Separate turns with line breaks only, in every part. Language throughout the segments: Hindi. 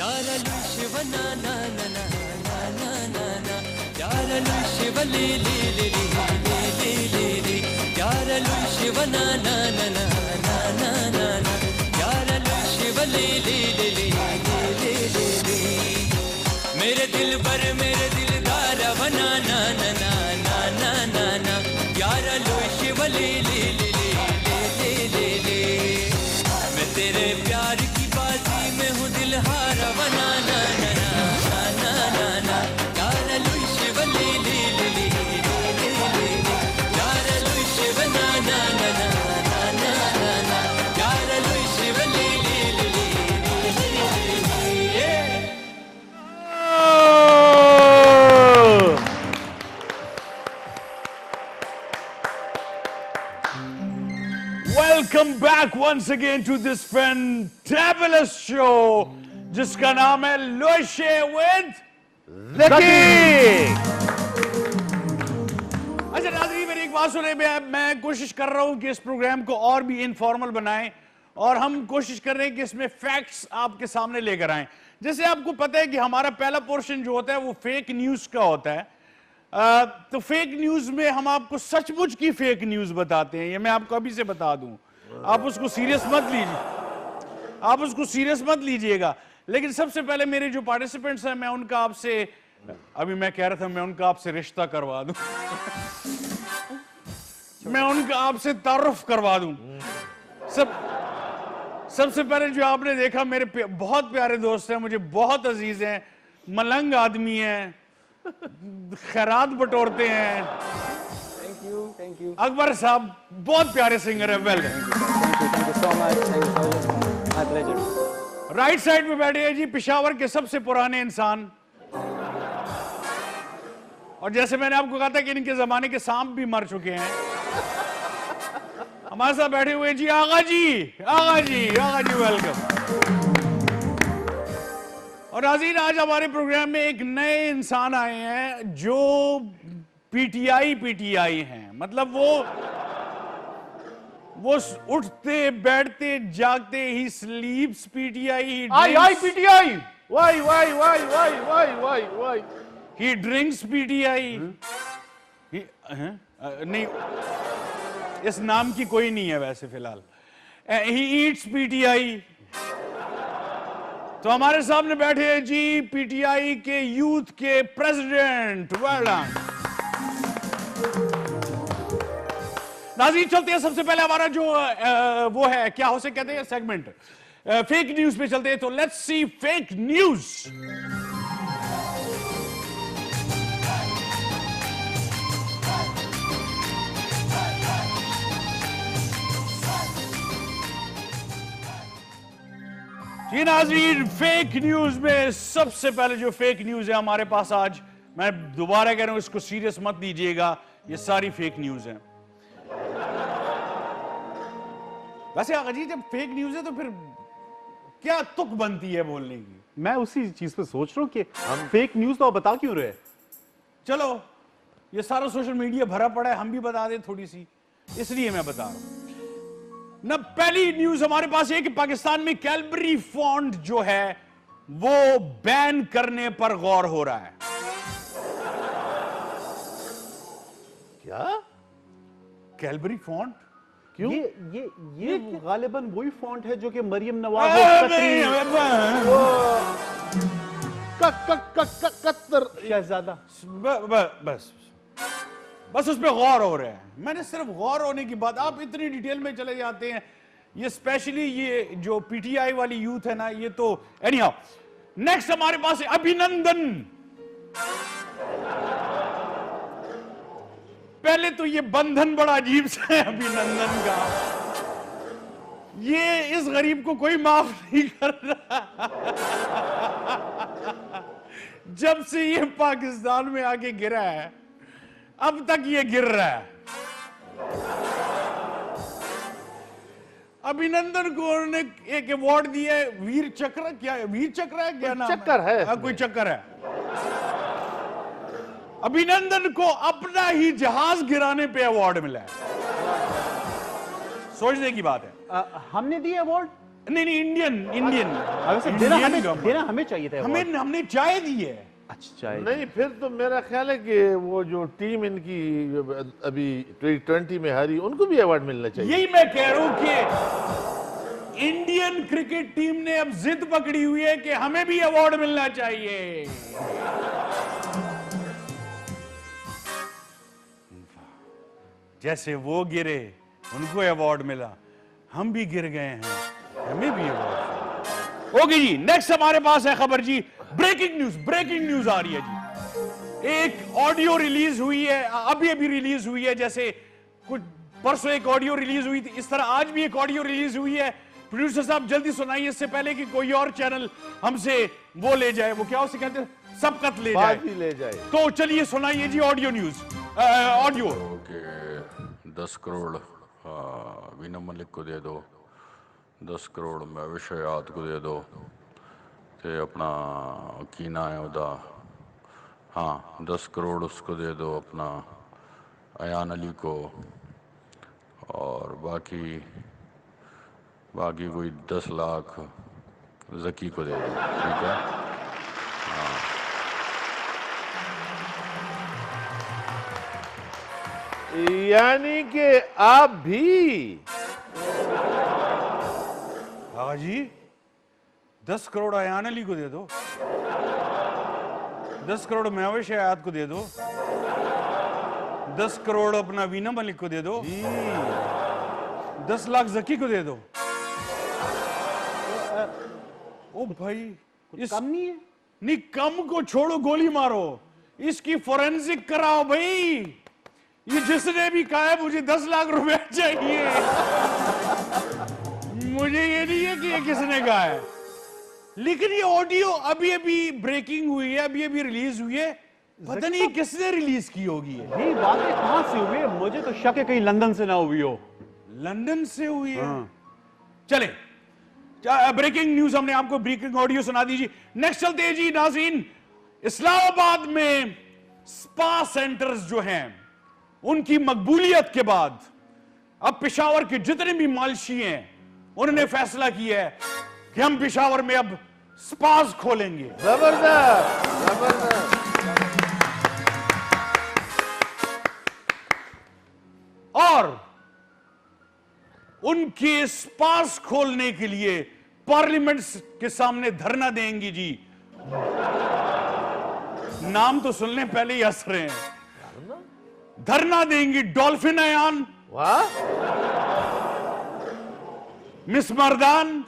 ಯಾರಲು ಶಿವನ ನಾನ ಯಾರಲು ಶಿವಲಿ ಲೀಲಿ ಲೀಲಿ ಯಾರಲು ಶಿವನ ನಾನ ಯಾರಲು ಶಿವಲಿ ಲೀಲಿ मेरे दिल पर मेरे दिलदार बना ना ना ना ना ना ना ना यार लो शिवली ली ली ली ली ली ली मैं तेरे प्यार की बाजी में हूँ दिलहार बना ना ना ना ना ना ना यार लो शिवली ली ली ली ली ली यार लो शिवना ना ना ना ना ना ना ना यार लो शिवली ली ली ली
Welcome back once again to this fantabulous show जिसका नाम है लोशे with Zaki। अच्छा नाज़रीन मेरी एक बात सुने, मैं कोशिश कर रहा हूं कि इस प्रोग्राम को और भी इनफॉर्मल बनाएं और हम कोशिश कर रहे हैं कि इसमें फैक्ट्स आपके सामने लेकर आएं। जैसे आपको पता है कि हमारा पहला पोर्शन जो होता है वो फेक न्यूज का होता है। तो फेक न्यूज में हम आपको सचमुच की फेक न्यूज बताते हैं। ये मैं आपको अभी से बता दूं, आप उसको सीरियस मत लीजिए, आप उसको सीरियस मत लीजिएगा। लेकिन सबसे पहले मेरे जो पार्टिसिपेंट्स हैं मैं उनका आपसे, अभी मैं कह रहा था मैं उनका आपसे रिश्ता करवा दूं मैं उनका आपसे तारुफ करवा दूं। सबसे पहले जो आपने देखा, मेरे बहुत प्यारे दोस्त हैं, मुझे बहुत अजीज हैं, मलंग आदमी हैं, खैरात बटोरते हैं।
थैंक यू
अकबर साहब बहुत प्यारे सिंगर है। Welcome.
Thank you so much, my pleasure.
Right side में बैठे हैं जी पिशावर के सबसे पुराने इंसान, और जैसे मैंने आपको कहा था कि इनके जमाने के सांप भी मर चुके हैं, हमारे साथ बैठे हुए जी आगा जी, आगा जी, आगा जी वेलकम। और नाज़रीन आज हमारे प्रोग्राम में एक नए इंसान आए हैं जो पीटीआई हैं। मतलब वो उठते बैठते जागते he sleeps PTI,
I PTI, why
he drinks PTI. नहीं, इस नाम की कोई नहीं है वैसे फिलहाल। He eats PTI. तो हमारे सामने बैठे हैं जी पीटीआई के यूथ के प्रेसिडेंट। Well done. नाज़रीन चलते हैं, सबसे पहले हमारा जो वो है, क्या उसे कहते हैं, सेगमेंट फेक न्यूज पे चलते हैं। तो लेट्स सी फेक न्यूज। जी नाज़रीन, फेक न्यूज में सबसे पहले जो फेक न्यूज है हमारे पास आज, मैं दोबारा कह रहा हूं इसको सीरियस मत लीजिएगा, ये सारी फेक न्यूज है। वैसे आगा जी जब फेक न्यूज है तो फिर क्या तुक बनती है बोलने की?
मैं उसी चीज पे सोच रहा हूँ कि हम फेक न्यूज तो आप बता क्यों रहे?
चलो ये सारा सोशल मीडिया भरा पड़ा है, हम भी बता दें थोड़ी सी, इसलिए मैं बता रहा हूं ना। पहली न्यूज हमारे पास है कि पाकिस्तान में कैडबरी फॉन्ट जो है वो बैन करने पर गौर हो रहा है।
क्या?
कैडबरी फॉन्ट क्यों?
ये गालिबन वही फॉन्ट है जो कि मरियम नवाज कत्तर शहजादा।
बस उस पर गौर हो रहा है। मैंने सिर्फ गौर होने की बात, आप इतनी डिटेल में चले जाते हैं। ये स्पेशली ये जो पीटीआई वाली यूथ है ना, ये तो एनीहाउ। नेक्स्ट हमारे पास है अभिनंदन। पहले तो ये बंधन बड़ा अजीब सा है अभिनंदन का, ये इस गरीब को कोई माफ नहीं कर रहा जब से ये पाकिस्तान में आके गिरा है अब तक ये गिर रहा है। अभिनंदन को उन्होंने एक अवार्ड दिया है, वीर चक्र। क्या है वीर चक्र है, क्या नाम
चक्कर है?
हाँ, कोई चक्कर है। अभिनंदन को अपना ही जहाज गिराने पे अवार्ड मिला है। सोचने की बात है।
हमने दिया अवार्ड?
नहीं नहीं, इंडियन
वैसे देना हमें चाहिए था award।
हमने चाय दी है।
अच्छा चाय
नहीं, फिर तो मेरा ख्याल है कि वो जो टीम इनकी अभी T20 में हारी, उनको भी अवार्ड मिलना चाहिए।
यही मैं कह रहा हूं कि इंडियन क्रिकेट टीम ने अब जिद पकड़ी हुई है कि हमें भी अवार्ड मिलना चाहिए। जैसे वो गिरे, उनको अवार्ड मिला, हम भी गिर गए हैं, हमें भी अवार्ड। ओके जी, नेक्स्ट हमारे पास है खबर जी, ब्रेकिंग न्यूज आ रही है जी। एक ऑडियो रिलीज हुई है, अभी रिलीज हुई है। जैसे कुछ परसों एक ऑडियो रिलीज हुई थी, इस तरह आज भी एक ऑडियो रिलीज हुई है। प्रोड्यूसर साहब जल्दी सुनाइए, इससे पहले कि कोई और चैनल हमसे वो ले जाए, वो क्या उसे कहते हैं, सबकत ले जाए।
बात ही ले जाए।
तो चलिए सुनाइए जी ऑडियो न्यूज, ऑडियो।
कि 10 करोड़ वीना मलिक को दे दो, 10 करोड़ महविश हयात को दे दो, ते अपना की ना है उदा, हाँ 10 करोड़ उसको दे दो अपना अयान अली को, और बाकी कोई 10 लाख जकी को दे दो, ठीक है।
यानी कि आप भी
हाँ जी, 10 करोड़ अयान अली को दे दो, 10 करोड़ महविश हयात को दे दो, 10 करोड़ अपना वीना मलिक को दे दो, 10 लाख जकी को दे दो। ओ भाई,
कम नहीं है।
नहीं, कम को छोड़ो, गोली मारो, इसकी फोरेंसिक कराओ भाई। ये जिसने भी कहा है मुझे 10 लाख रुपए चाहिए, मुझे ये नहीं है कि ये किसने कहा है, लेकिन ये ऑडियो अभी ब्रेकिंग हुई है, अभी रिलीज हुई है। पता नहीं किसने रिलीज की होगी
ये बातें कहां से हुई है? मुझे तो शक है कहीं लंदन से ना हुई हो।
लंदन से हुई है। चले, ब्रेकिंग न्यूज हमने आपको ब्रेकिंग ऑडियो सुना दीजिए। नेक्स्ट चलते हैं जी नाज़रीन, इस्लामाबाद में स्पा सेंटर्स जो हैं उनकी मकबूलियत के बाद अब पेशावर के जितने भी मालशी हैं उन्होंने फैसला किया है कि हम पेशावर में अब स्पास खोलेंगे।
जबरदस्त जबरदस्त।
और उनके स्पास खोलने के लिए पार्लियामेंट के सामने धरना देंगी जी। नाम तो सुन लें, पहले ही हंस रहे हैं। धरना देंगी डॉल्फिन अयान,
वाह,
मिस मर्दान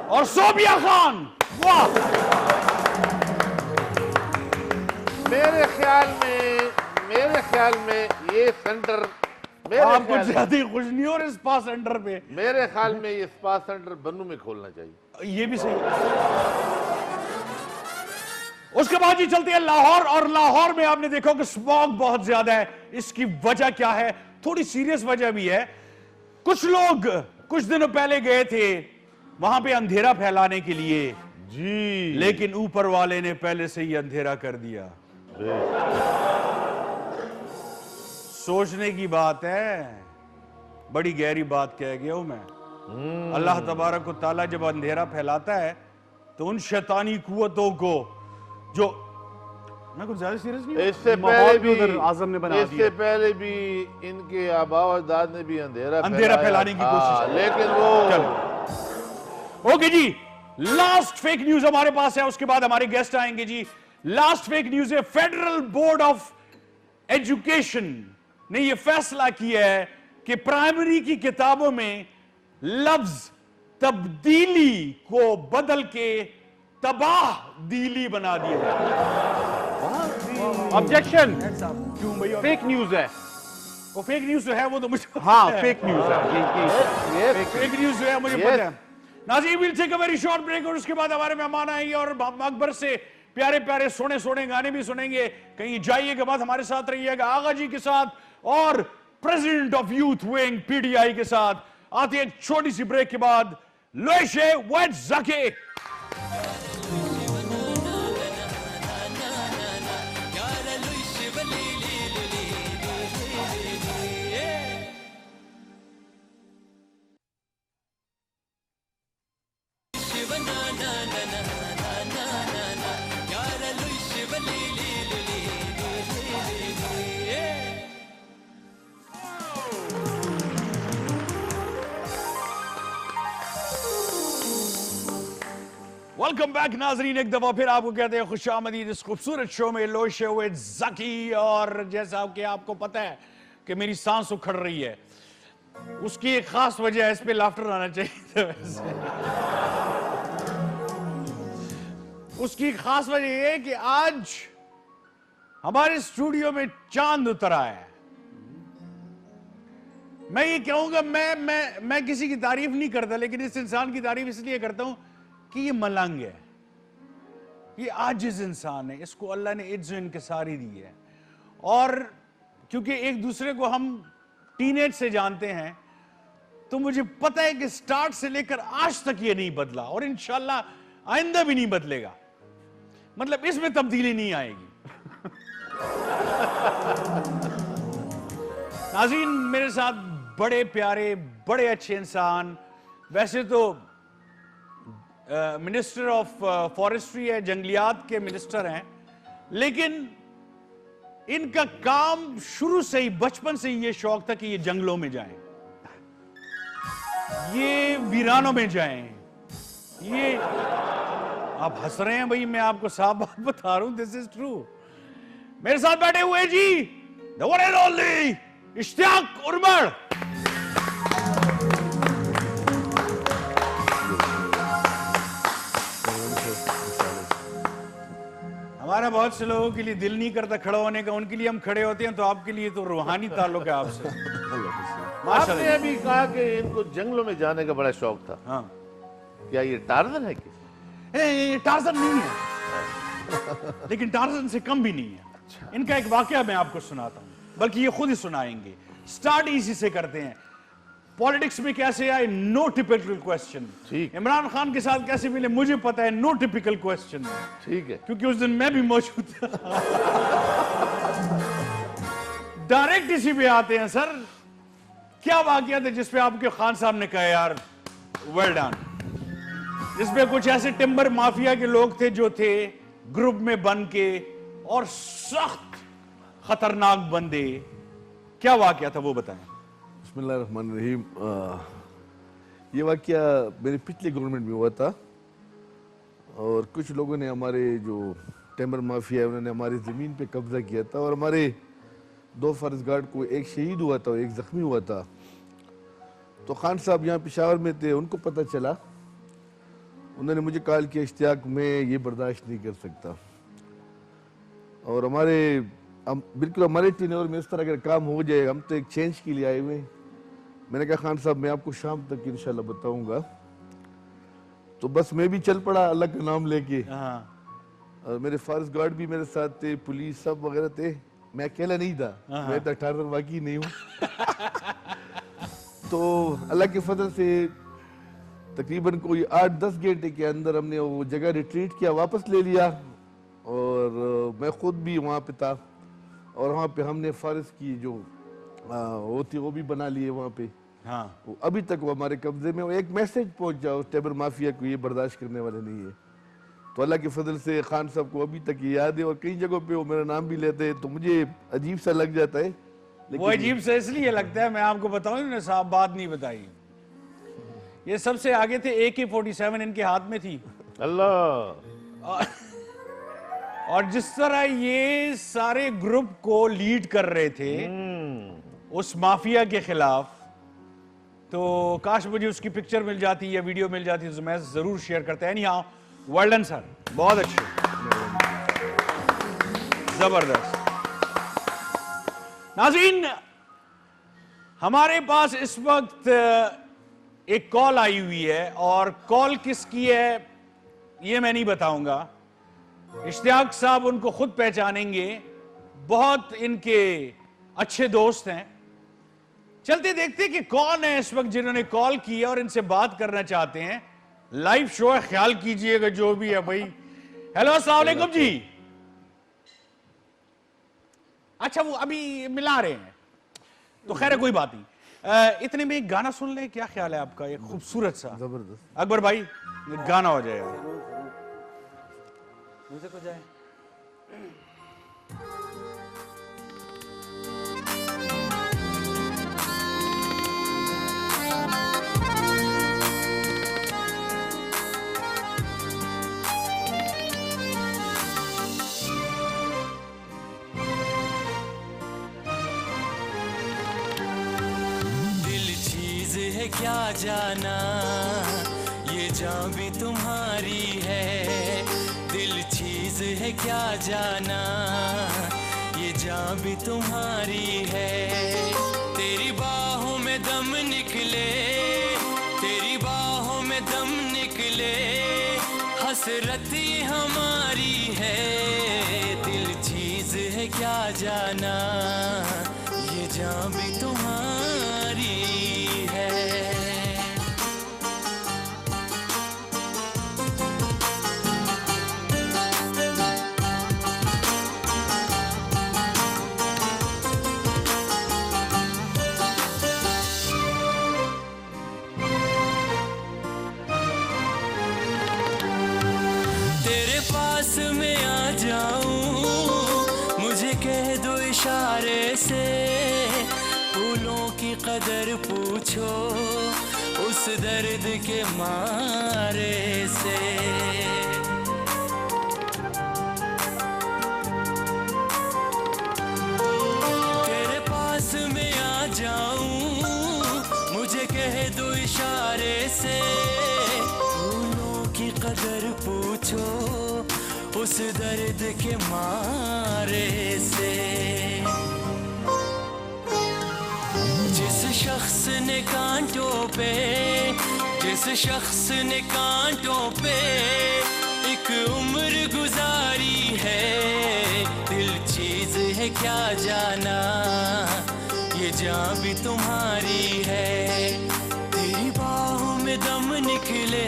और सोबिया खान। वाह,
मेरे ख्याल में ये सेंटर,
आप कुछ ज्यादा ही खुश नहीं हो रहे स्पा सेंटर पे?
मेरे ख्याल में ये स्पा सेंटर बन्नू में खोलना चाहिए।
ये भी सही है। उसके बाद ही चलते हैं लाहौर, और लाहौर में आपने देखा कि स्मॉग बहुत ज्यादा है। इसकी वजह क्या है? थोड़ी सीरियस वजह भी है। कुछ लोग कुछ दिनों पहले गए थे वहां पे अंधेरा फैलाने के लिए
जी,
लेकिन ऊपर वाले ने पहले से ही अंधेरा कर दिया। सोचने की बात है, बड़ी गहरी बात कह गया हूं मैं। अल्लाह तबारक व तआला जब अंधेरा फैलाता है तो उन शैतानी कुव्वतों को जो, मैं कुछ ज्यादा सीरियस नहीं,
इससे
माहौल भी उधर आजम ने बना दिया।
इससे पहले भी इनके आबा अजदाद ने भी अंधेरा
फैलाने की कोशिश,
लेकिन वो
चलो। ओके जी, लास्ट फेक न्यूज हमारे पास है, उसके बाद हमारे गेस्ट आएंगे जी। लास्ट फेक न्यूज है, फेडरल बोर्ड ऑफ एजुकेशन ने यह फैसला किया है कि प्राइमरी की किताबों में लफ्ज तब्दीली को बदल के तबादीली बना दिया जाए।
ऑब्जेक्शन।
क्यों भैया?
फेक न्यूज है
वो फेक न्यूज जो है वो तो मुझे
हाँ, फेक न्यूज है ये
फेक न्यूज जो है मुझे पता है। नाज़रीन, will take a very short break और उसके बाद हमारे मेहमान आएंगे और अकबर से प्यारे प्यारे सोने गाने भी सुनेंगे। कहीं जाइएगा मत, हमारे साथ रहिएगा आगा जी के साथ और president of youth wing PDI के साथ। आते हैं छोटी सी ब्रेक के बाद। लोशे वेट जके वेलकम बैक नाजरीन, एक दफा फिर आपको कहते हैं खुशामदीद इस खूबसूरत शो में, लो शो विद ज़की। और जैसा कि आपको पता है कि मेरी सांस उखड़ रही है, उसकी एक खास वजह है, इस पे लाफ्टर आना चाहिए था वैसे। उसकी खास वजह यह है कि आज हमारे स्टूडियो में चांद उतर आया है। मैं ये कहूंगा, मैं किसी की तारीफ नहीं करता, लेकिन इस इंसान की तारीफ इसलिए करता हूं कि ये मलंग है, ये आजिज इंसान है, इसको अल्लाह ने इज्जत इनकिसारी दी है। और क्योंकि एक दूसरे को हम टीनेज से जानते हैं, तो मुझे पता है कि स्टार्ट से लेकर आज तक ये नहीं बदला और इंशाल्लाह आइंदा भी नहीं बदलेगा। मतलब इसमें तब्दीली नहीं आएगी। नाज़रीन, मेरे साथ बड़े प्यारे, बड़े अच्छे इंसान, वैसे तो मिनिस्टर ऑफ फॉरेस्ट्री है, जंगलियात के मिनिस्टर हैं, लेकिन इनका काम शुरू से ही, बचपन से ही ये शौक था कि ये जंगलों में जाएं, ये वीरानों में जाएं। ये आप हंस रहे हैं भाई, मैं आपको साफ बात बता रहा हूं, दिस इज ट्रू। मेरे साथ बैठे हुए जी the one and only Ishtiaq Urmar. हमारा बहुत से लोगों के लिए दिल नहीं करता खड़ा होने का, उनके लिए हम खड़े होते हैं, तो आपके लिए तो रूहानी ताल्लुक है आपसे।
आपने अभी कहा कि इनको जंगलों में जाने का बड़ा शौक था।
हाँ,
क्या ये टार्जन है कि?
टार्जन नहीं है, लेकिन टार्जन से कम भी नहीं है। इनका एक वाकया मैं आपको सुनाता हूं, बल्कि ये खुद ही सुनाएंगे। स्टार्ट इसी से करते हैं। पॉलिटिक्स में कैसे आए? Know typical question.
ठीक।
इमरान खान के साथ कैसे मिले? मुझे पता है, नो टिपिकल क्वेश्चन।
ठीक है,
क्योंकि उस दिन मैं भी मौजूद था। डायरेक्ट इसी पे आते हैं सर। क्या वाकया था जिसपे आपके खान साहब ने कहा यार वेल डन? जिसपे कुछ ऐसे टिम्बर माफिया के लोग थे जो थे ग्रुप में बन के, और सख्त खतरनाक बंदे। क्या वाकया था वो बताएं।
बिस्मिल्लाहिर्रहमानिर्रहीम। ये वाकया मेरे पिछले गवर्नमेंट में हुआ था, और कुछ लोगों ने, हमारे जो टेम्बर माफिया है, उन्होंने हमारी ज़मीन पे कब्जा किया था, और हमारे 2 फॉरेस्ट गार्ड को, एक शहीद हुआ था और एक ज़ख्मी हुआ था। तो खान साहब यहाँ पेशावर में थे, उनको पता चला, उन्होंने मुझे कॉल किया, इश्तियाक मैं ये बर्दाश्त नहीं कर सकता, और बिल्कुल हमारे टेन्योर में इस तरह का काम हो जाए, हम तो एक चेंज के लिए आए हुए हैं। मैंने कहा खान साहब मैं आपको शाम तक इंशाल्लाह बताऊंगा। तो बस मैं भी चल पड़ा अल्लाह का नाम लेके। और मेरे फॉरेस्ट गार्ड भी मेरे साथ थे, पुलिस सब वगैरह थे, मैं अकेला नहीं था, मैं तो 18 वाकई नहीं हूँ। तो अल्लाह के फजल से तकरीबन कोई 8-10 घंटे के अंदर हमने वो जगह रिट्रीट किया, वापस ले लिया, और मैं खुद भी वहाँ पे था, और वहाँ पे हमने फॉरेस्ट की जो होती वो भी बना लिए वहाँ पे।
हाँ,
वो अभी तक वो हमारे कब्जे में। वो एक मैसेज पहुँचा उस टेबर माफिया को, ये बर्दाश्त करने वाले नहीं है। तो अल्लाह के फजल से खान साहब को अभी तक ये याद है, और कई जगहों पे वो मेरा नाम भी लेते हैं, तो मुझे अजीब सा लग जाता है।
वो अजीब सा इसलिए लगता है, मैं आपको बताऊं, इन्होंने साफ बात नहीं बताई। ये सबसे आगे थे, AK-47 इनके हाथ में थी।
अल्लाह।
और जिस तरह ये सारे ग्रुप को लीड कर रहे थे उस माफिया के खिलाफ, तो काश मुझे उसकी पिक्चर मिल जाती या वीडियो मिल जाती तो मैं जरूर शेयर करता। Any how, well done sir, बहुत अच्छे, जबरदस्त। नाज़रीन, हमारे पास इस वक्त एक कॉल आई हुई है, और कॉल किसकी है ये मैं नहीं बताऊंगा। इश्तियाक साहब उनको खुद पहचानेंगे, बहुत इनके अच्छे दोस्त हैं। चलते देखते कि कौन है इस वक्त जिन्होंने कॉल किया और इनसे बात करना चाहते हैं। लाइव शो है, ख्याल कीजिएगा जो भी है भाई। हेलो, अस्सलाम वालेकुम जी। अच्छा, वो अभी मिला रहे हैं, तो खैर कोई बात नहीं। इतने में एक गाना सुन ले, क्या ख्याल है आपका? एक खूबसूरत सा,
जबरदस्त।
अकबर भाई, एक गाना हो जाएगा।
म्यूजिक हो जाए।
है क्या जाना, ये जान भी तुम्हारी है। दिल चीज है क्या जाना, ये जान भी तुम्हारी है। तेरी बाहों में दम निकले, तेरी बाहों में दम निकले, हसरत ये हमारी है। दिल चीज है क्या जाना, ये जान भी तुम्हारी है। तेरे पास में आ जाऊं, मुझे कह दो इशारे से, फूलों की कदर पूछो उस दर्द के मारे से। तेरे पास में आ जाऊं, मुझे कह दो इशारे से, फूलों की कदर पूछो उस दर्द के मारे से। जिस शख्स ने कांटों पे, जिस शख्स ने कांटों पे एक उम्र गुजारी है, दिल चीज है क्या जाना, ये जान भी तुम्हारी है। तेरी बाहों में दम निकले,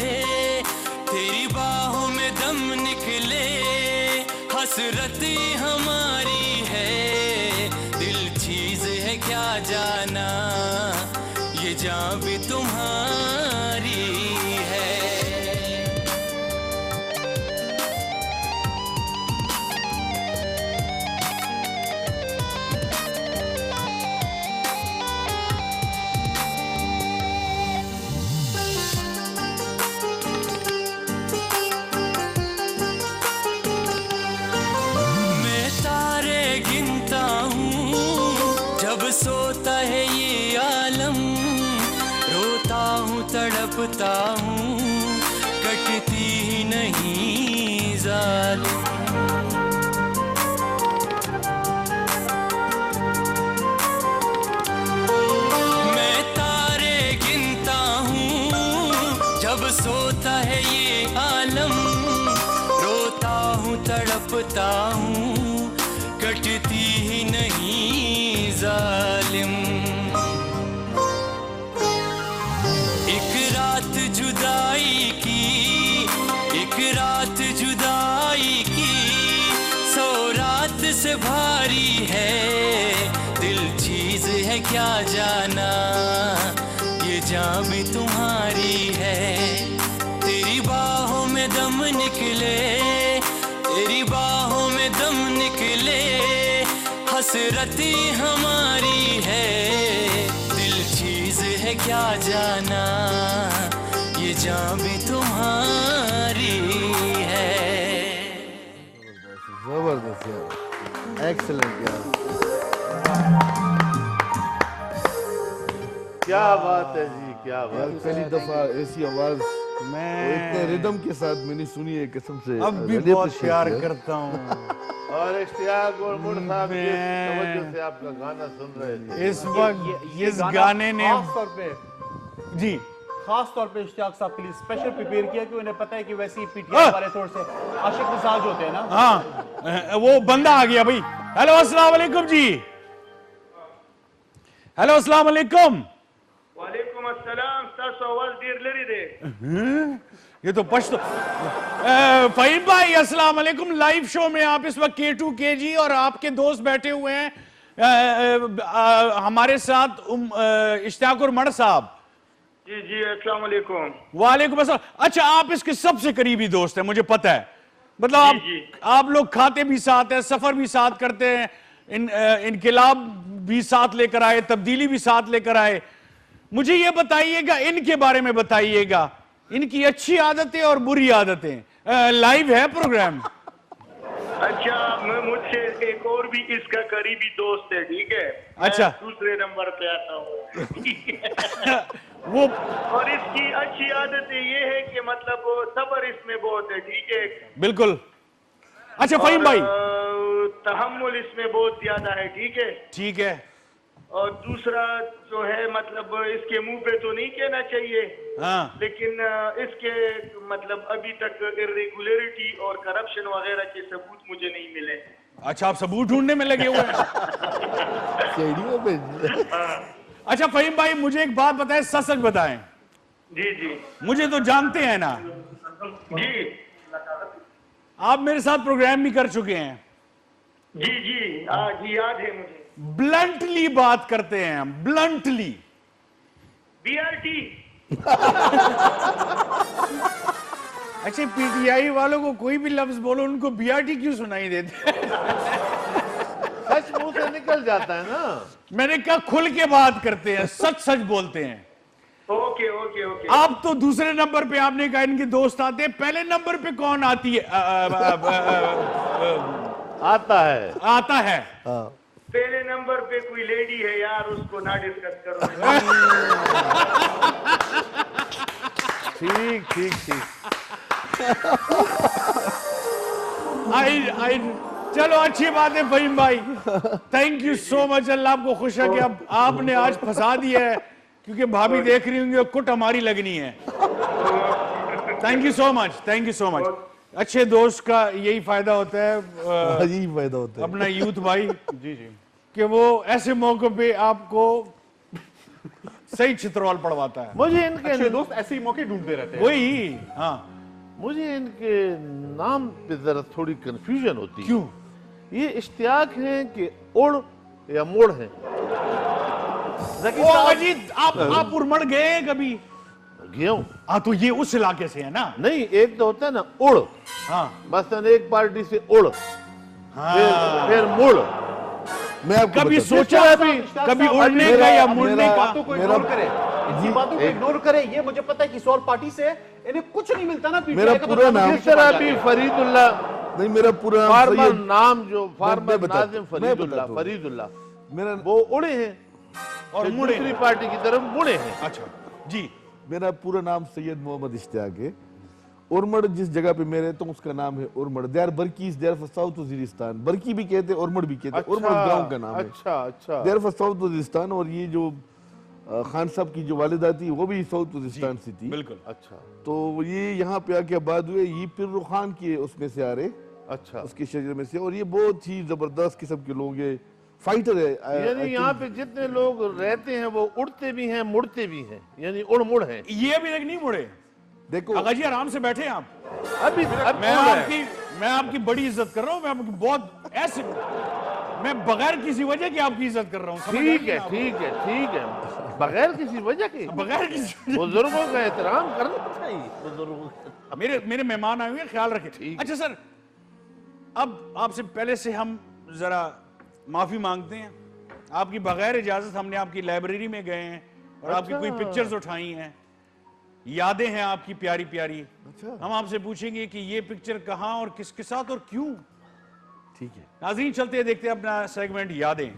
तेरी बाहों में दम निकले, हसरत हमारी है। दिल चीज है क्या जाना, ये जान भी तुम्हारी है। सोता है ये आलम, रोता हूँ तड़पता हूँ, कटती ही नहीं जालिम। मैं तारे गिनता हूँ, जब सोता है ये आलम, रोता हूँ तड़पता हूँ, कटती ही नहीं जालिम। एक रात जुदाई की, एक रात जुदाई की, 100 रात से भारी है। दिल चीज है क्या जाना, ये जान भी तुम्हारी है। तेरी बाहों में दम निकले, तेरी बाहों में दम निकले, हसरती हमारी है। दिल चीज है क्या जाना, ये जान भी तुम्हारी है।
जबरदस्त यार, एक्सीलेंट यार।
क्या बात है जी, क्या बात
यार
है।
पहली दफा ऐसी आवाज
मैं
इतने रिदम के साथ मैंने सुनी है, कसम से।
अब भी
really
बहुत
appreciate
प्यार
यार।
करता हूँ।
और इश्तियाक और मुड़ साहब जिस
मैं-
तवज्जो से आपका गाना सुन रहे थे,
इस वक्त इस
गाना
गाने ने
खास तौर पे,
जी
खास तौर पे इश्तियाक साहब के लिए स्पेशल प्रिपेयर किया, कि उन्हें पता है कि वैसे ही पीटीआई वाले थोड़े से आशिक मिजाज होते हैं ना।
हाँ, वो बंदा आ गया भाई। हेलो अस्सलाम वालेकुम जी। हेलो अस्सलाम वालेकुम।
वालेकुम अस्सलाम। तासो आवाज देर लरी दे।
ये तो पश्तो। फहीम भाई अस्सलाम वालेकुम। लाइव शो में आप इस वक्त K2KG और आपके दोस्त बैठे हुए हैं हमारे साथ इश्तियाक उमर साहब।
जी जी अस्सलाम वालेकुम।
वालेकुम अस्सलाम। अच्छा, आप इसके सबसे करीबी दोस्त हैं, मुझे पता है। मतलब
जी।
आप लोग खाते भी साथ हैं, सफर भी साथ करते हैं, इनकलाब भी साथ लेकर आए, तब्दीली भी साथ लेकर आए। मुझे ये बताइएगा, इनके बारे में बताइएगा, इनकी अच्छी आदतें और बुरी आदतें। लाइव है प्रोग्राम।
अच्छा, मुझे मुझसे एक और भी इसका करीबी दोस्त है, ठीक है।
अच्छा।
मैं दूसरे नंबर पे आता हूँ, ठीक है।
वो
और इसकी अच्छी आदत ये है कि मतलब सब्र इसमें बहुत है, ठीक है।
बिल्कुल। अच्छा फहीम भाई,
तहम्मुल इसमें बहुत ज्यादा है, ठीक है।
ठीक है।
और दूसरा जो है मतलब इसके मुंह पे तो नहीं कहना चाहिए,
हाँ,
लेकिन इसके मतलब अभी तक इरेगुलरिटी और करप्शन वगैरह के सबूत मुझे नहीं मिले।
अच्छा आप सबूत ढूंढने में लगे हुए हैं।
सीढ़ियों पे
अच्छा फहीम भाई, मुझे एक बात बताएं, सच सच बताएं,
जी जी
मुझे तो जानते हैं ना,
जी
आप मेरे साथ प्रोग्राम भी कर चुके हैं,
जी जी, हाँ जी, याद है मुझे।
ब्लंटली बात करते हैं हम, ब्लंटली।
BRT।
अच्छा पीटीआई वालों को कोई भी लफ्ज बोलो उनको बीआरटी क्यों सुनाई देते?
सच मुंह से निकल जाता है ना।
मैंने कहा खुल के बात करते हैं, सच सच बोलते हैं।
Okay okay okay.
आप तो दूसरे नंबर पे आपने कहा इनके दोस्त आते हैं, पहले नंबर पे कौन आती है?
आता है।
आता है।
पहले नंबर पे कोई लेडी है यार, उसको ना डिस्कस करो।
ठीक ठीक ठीक।
आई चलो अच्छी बात है फहीम भाई, थैंक यू सो मच। अल्लाह आपको खुश है कि अब आपने आज फंसा दिया है, क्योंकि भाभी देख रही होंगी कुट हमारी लगनी है। Thank you so much, thank you so much. अच्छे दोस्त का यही फायदा होता है,
यही फायदा होता है
अपना यूथ भाई,
जी जी,
कि वो ऐसे मौके पे आपको सही चित्रवाल पड़वाता है।
मुझे इनके
अच्छे दोस्त ऐसे ही मौके ढूंढते रहते हैं।
वही, हाँ।
मुझे इनके नाम पे जरा थोड़ी कंफ्यूजन होती है।
क्यों?
ये इश्तियाक हैं कि उड़ या मुड़ हैं?
ओ अजीत, आप उर्मड़ गए हैं कभी?
गया हूं।
हाँ तो ये उस इलाके से है ना?
नहीं, एक तो होता है ना उड़,
हाँ
मसलन एक पार्टी से उड़,
हाँ।
फिर मुड़।
मैं आपको
कभी
बताता
सोचा है कभी उड़ने का या मुड़ने का?
बातों को इग्नोर करे, इनकी बातों को इग्नोर करे। ये मुझे पता है कि सौर पार्टी से इन्हें कुछ नहीं मिलता ना।
मेरा पूरा नाम
इस तरह भी फरीदुल्ला,
नहीं, मेरा पूरा नाम
फार्मर
सैयद-
नाम जो फार्मर
बताता हूं,
नाजिम
मैं
फरीदुल्ला,
बताता हूं।
फरीदुल्ला,
मेरा
वो उड़े हैं
और
और
मुड़े
दूसरी पार्टी की तरफ मुड़े हैं।
अच्छा जी।
मेरा पूरा नाम सैयद मोहम्मद इश्तियाक है। उर्मड़ जिस जगह पे मैं रहता हूँ उसका नाम है Urmar. They are Burkis, they are for South Waziristan. Burki भी कहते हैं, उर्मड़ भी कहते हैं। उर्मड़ गांव का नाम है।
अच्छा अच्छा।
They are for South Waziristan. और ये जो खान साहब की जो वालिदा थी वो भी साउथ वजीरिस्तान से थी।
बिल्कुल।
अच्छा
तो ये यहाँ पे आके आबाद हुए। ये पिर्रो खान के उसमें से आ रहे,
अच्छा।
उसके शजर में से। और ये बहुत ही जबरदस्त किस्म के लोग हैं, फाइटर है।
यानी यहाँ पे जितने लोग रहते हैं वो उड़ते भी हैं, मुड़ते भी हैं, यानी उड़ मुड़ हैं।
ये अभी तक नहीं मुड़े।
देखो
आगा जी आराम से बैठे हैं आप।
अभी
मैं आपकी बड़ी इज्जत कर रहा हूँ। मैं आपकी बहुत ऐसे, मैं बगैर किसी वजह की आपकी इज्जत कर रहा हूँ। समझ
ठीक
रहे
है
हैं आप?
ठीक है ठीक है, बगैर किसी वजह के
बगैर किसी
बुजुर्गों का एहतराम करना चाहिए। बुजुर्गों का
मेरे मेहमान आए हुए हैं, ख्याल रखें। अच्छा सर, अब आपसे पहले से हम जरा माफी मांगते हैं। आपकी बगैर इजाजत हमने आपकी लाइब्रेरी में गए हैं और आपकी कोई पिक्चर्स उठाई हैं, यादें हैं आपकी प्यारी प्यारी। हम आपसे पूछेंगे कि ये पिक्चर कहाँ और किसके साथ और क्यों।
ठीक है,
नाज़रीन चलते हैं, देखते हैं अपना सेगमेंट यादें।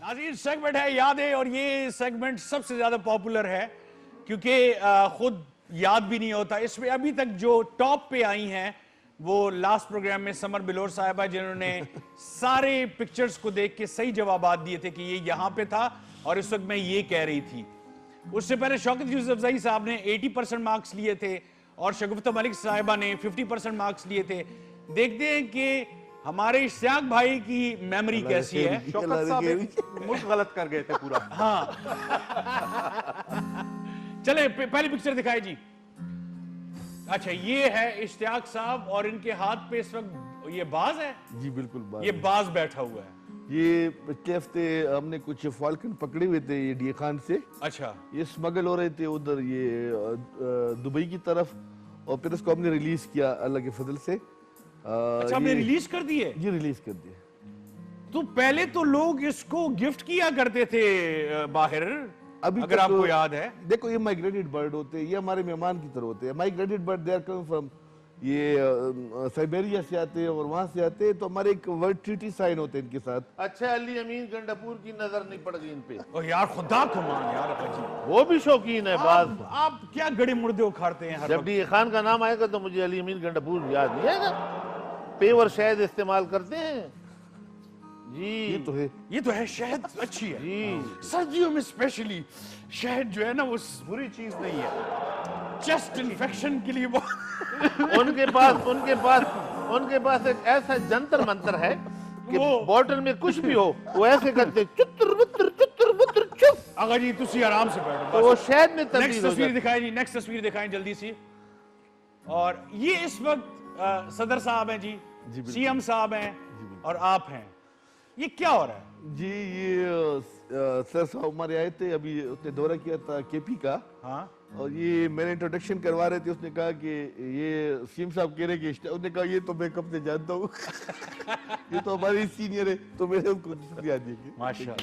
नाज़रीन सेगमेंट है यादें, और ये सेगमेंट सबसे ज्यादा पॉपुलर है क्योंकि खुद याद भी नहीं होता। इसमें अभी तक जो टॉप पे आई हैं वो लास्ट प्रोग्राम में समर बिलोर साहिबा, जिन्होंने सारे पिक्चर्स को देख के सही जवाबात दिए थे कि ये यहां पे था और इस वक्त मैं ये कह रही थी। उससे पहले शौकत यूसुफजई साहब ने 80% मार्क्स लिए थे और शगुफ्ता मलिक साहिबा ने 50% मार्क्स लिए थे। देखते हैं कि हमारे इश्तियाक भाई की मेमोरी कैसी है।
शौकत साहब एक मुल्क गलत कर गए थे पूरा।
हाँ चले पहली पिक्चर दिखाए जी। अच्छा ये है इश्तियाक साहब और इनके हाथ पे इस वक्त ये बाज है।
जी बिल्कुल बात
ये बाज बैठा हुआ है।
ये पिछले हफ्ते हमने कुछ फाल्कन पकड़े हुए थे ये डी खान से।
अच्छा
ये स्मगल हो रहे थे उधर ये दुबई की तरफ, और फिर इसको हमने रिलीज किया अल्लाह के फजल से।
अच्छा हमने रिलीज कर दिए।
ये रिलीज कर दिए।
तो पहले तो लोग इसको गिफ्ट किया करते थे बाहर,
अभी
अगर
तक
आपको याद है।
देखो ये माइग्रेटेड बर्ड होते हैं, ये हमारे मेहमान की तरह होते हैं। Migrated bird they are coming from, ये साइबेरिया से आते हैं और वहां से आते हैं, तो हमारे एक वर्ल्ड ट्रीटी साइन होते हैं इनके साथ।
अच्छा, अली अमीन गंडापुर की नजर नहीं पड़ गई इन पे।
ओ यार खुदा को मान यार अजी,
वो भी शौकीन है बात।
आप क्या गड़े मुर्दे उखाड़ते हैं हर
जब
वक्त।
डी खान का नाम आएगा तो मुझे अली अमीन गंडापुर याद नहीं आएगा। पेवर शायद इस्तेमाल करते हैं जी।
ये तो है
शहद अच्छी है
जी।
सर्दियों में स्पेशली शहद जो है ना वो बुरी चीज नहीं है, चेस्ट इन्फेक्शन के लिए बहुत
उनके पास एक ऐसा जंतर मंतर है कि बॉटल में कुछ भी हो वो ऐसे करते चुत्र बुत्र चुप।
आगा जी तुसी आराम से बैठो,
तो वो शहद में तब्दील
नेक्स्ट
हो
तस्वीर
जाता है।
दिखाएं जी, नेक्स्ट तस्वीर दिखाएं जल्दी सी। और ये इस वक्त सदर साहब हैं जी, सीएम साहब हैं और आप हैं, ये क्या हो रहा है
जी? ये सर साहब हमारे आए थे, अभी उसने दौरा किया था केपी का।
हाँ,
और ये मैंने इंट्रोडक्शन करवा रहे थे, उसने कहा कि ये सीएम साहब कह रहे कि उसने कहा ये तो मैं कब से जानता हूँ ये तो हमारे सीनियर है, तो मैंने उनको शुक्रिया दिया।
माशाल्लाह,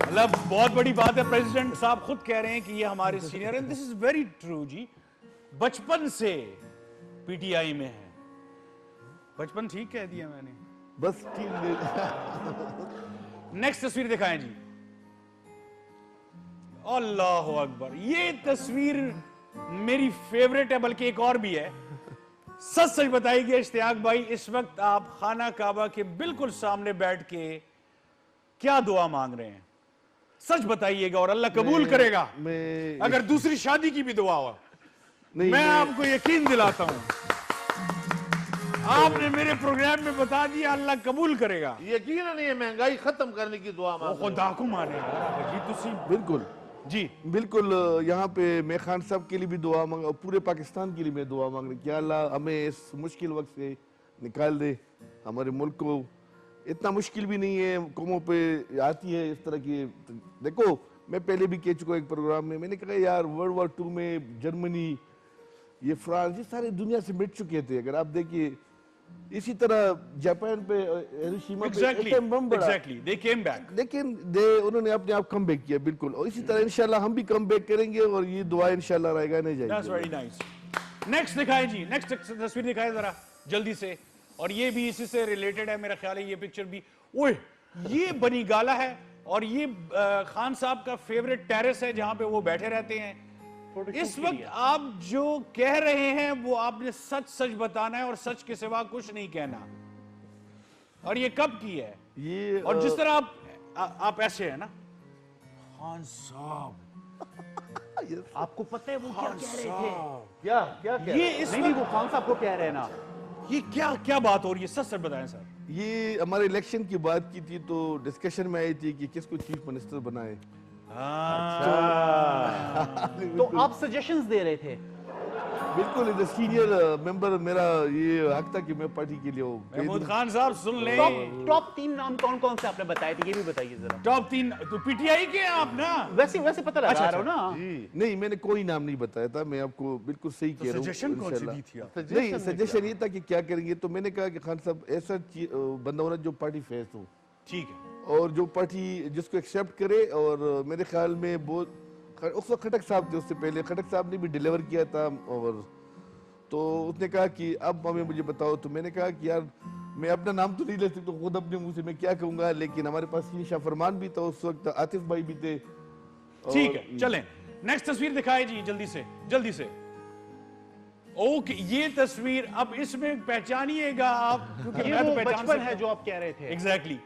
मतलब बहुत बड़ी बात है। प्रेसिडेंट साहब खुद कह रहे हैं कि ये हमारे सीनियर हैं, दिस इज वेरी ट्रू जी। बचपन से पीटीआई में है, बचपन ठीक कह दिया मैंने।
बस ठीक
नेक्स्ट तस्वीर दिखाएं जी। अल्लाह अकबर, ये तस्वीर मेरी फेवरेट है, बल्कि एक और भी है। सच सच बताइए इश्तियाक भाई, इस वक्त आप खाना काबा के बिल्कुल सामने बैठ के क्या दुआ मांग रहे हैं? सच बताइएगा और अल्लाह कबूल करेगा। अगर दूसरी शादी की भी दुआ हो, मैं आपको यकीन दिलाता हूं, आपने मेरे प्रोग्राम में बता दिया, अल्लाह कबूल करेगा।
यकीन नहीं है, महंगाई खत्म करने की दुआ मांग।
खुदा को माने जी, तुसी
बिल्कुल
जी
बिल्कुल। यहाँ पे मैं खान साहब के लिए भी दुआ मांग, पूरे पाकिस्तान के लिए मैं दुआ मांग रही, क्या अल्लाह हमें इस मुश्किल वक्त से निकाल दे। हमारे मुल्क को इतना मुश्किल भी नहीं है, कौमों पे आती है इस तरह की। देखो मैं पहले भी कह चुका एक प्रोग्राम में, मैंने कहा यार वर्ल्ड वॉर 2 में जर्मनी, ये फ्रांस, ये सारे दुनिया से मिट चुके थे। अगर आप देखिए इसी तरह जापान पे हिरोशिमा पे एटम बम पड़ा,
they came back,
लेकिन उन्होंने अपने आप कम बैक किया। बिल्कुल, और इसी तरह इंशाल्लाह हम भी कम बैक करेंगे और ये दुआ इंशाल्लाह रहेगा नहीं जाएगी।
That's very nice. नेक्स्ट दिखाएं जी, नेक्स्ट तस्वीर दिखाएं जरा जल्दी से। और ये भी इसी से रिलेटेड है मेरा ख्याल है, ये पिक्चर भी। ओए ये बनी गाला है और ये खान साहब का फेवरेट टेरेस है जहां पे वो बैठे रहते हैं। इस वक्त आप जो कह रहे हैं वो आपने सच सच बताना है और सच के सिवा कुछ नहीं कहना। और ये कब की है
ये
और जिस तरह आप ऐसे है ना खान साहब,
आपको पता है वो क्या कह रहे थे?
क्या क्या क्या
ये इस
नहीं, वो खान साहब को कह रहे हैं ना,
ये क्या क्या बात हो रही है? सच सच बताएं सर।
ये हमारे इलेक्शन की बात की थी तो डिस्कशन में आई थी कि किसको चीफ मिनिस्टर बनाए।
तो आप सजेशंस दे रहे थे?
बिल्कुल, इज सीनियर मेंबर, मेरा ये हक था कि मैं पार्टी के लिए हो।
महमूद खान साहब सुन ले,
टॉप 3 नाम कौन कौन से आपने बताए थे, ये भी बताइए जरा।
टॉप 3 तो पीटीआई के हैं आप ना?
वैसे पता लगा रहा हो ना।
नहीं, मैंने कोई नाम नहीं बताया था, मैं आपको बिल्कुल सही कह रहा हूँ।
सजेशन कौन सी दी थी आप?
नहीं, सजेशन ये था कि क्या करेंगे, तो मैंने कहा कि खान साहब ऐसा बंदा होना जो पार्टी फेस हो,
ठीक है,
और जो पार्टी जिसको एक्सेप्ट करे। और मेरे ख्याल में बहुत उस वक्त खटक साहब थे, उससे पहले खटक साहब ने भी डिलीवर किया था। और तो उसने कहा कि अब हमें मुझे बताओ, तो मैंने कहा कि यार मैं अपना नाम तो नहीं ले सकता, तो खुद अपने मुंह से मैं क्या कहूंगा, लेकिन हमारे पास शाह फरमान भी था उस वक्त, आतिफ भाई भी थे।
ठीक है, चलें नेक्स्ट तस्वीर दिखाए जी जल्दी से। ओके, ये तस्वीर अब इसमें पहचानिएगा आप, क्योंकि
ये
मैं तो
वो
पहचान
बचपन
सकता
है जो आप कह रहे थे।
एग्जैक्टली।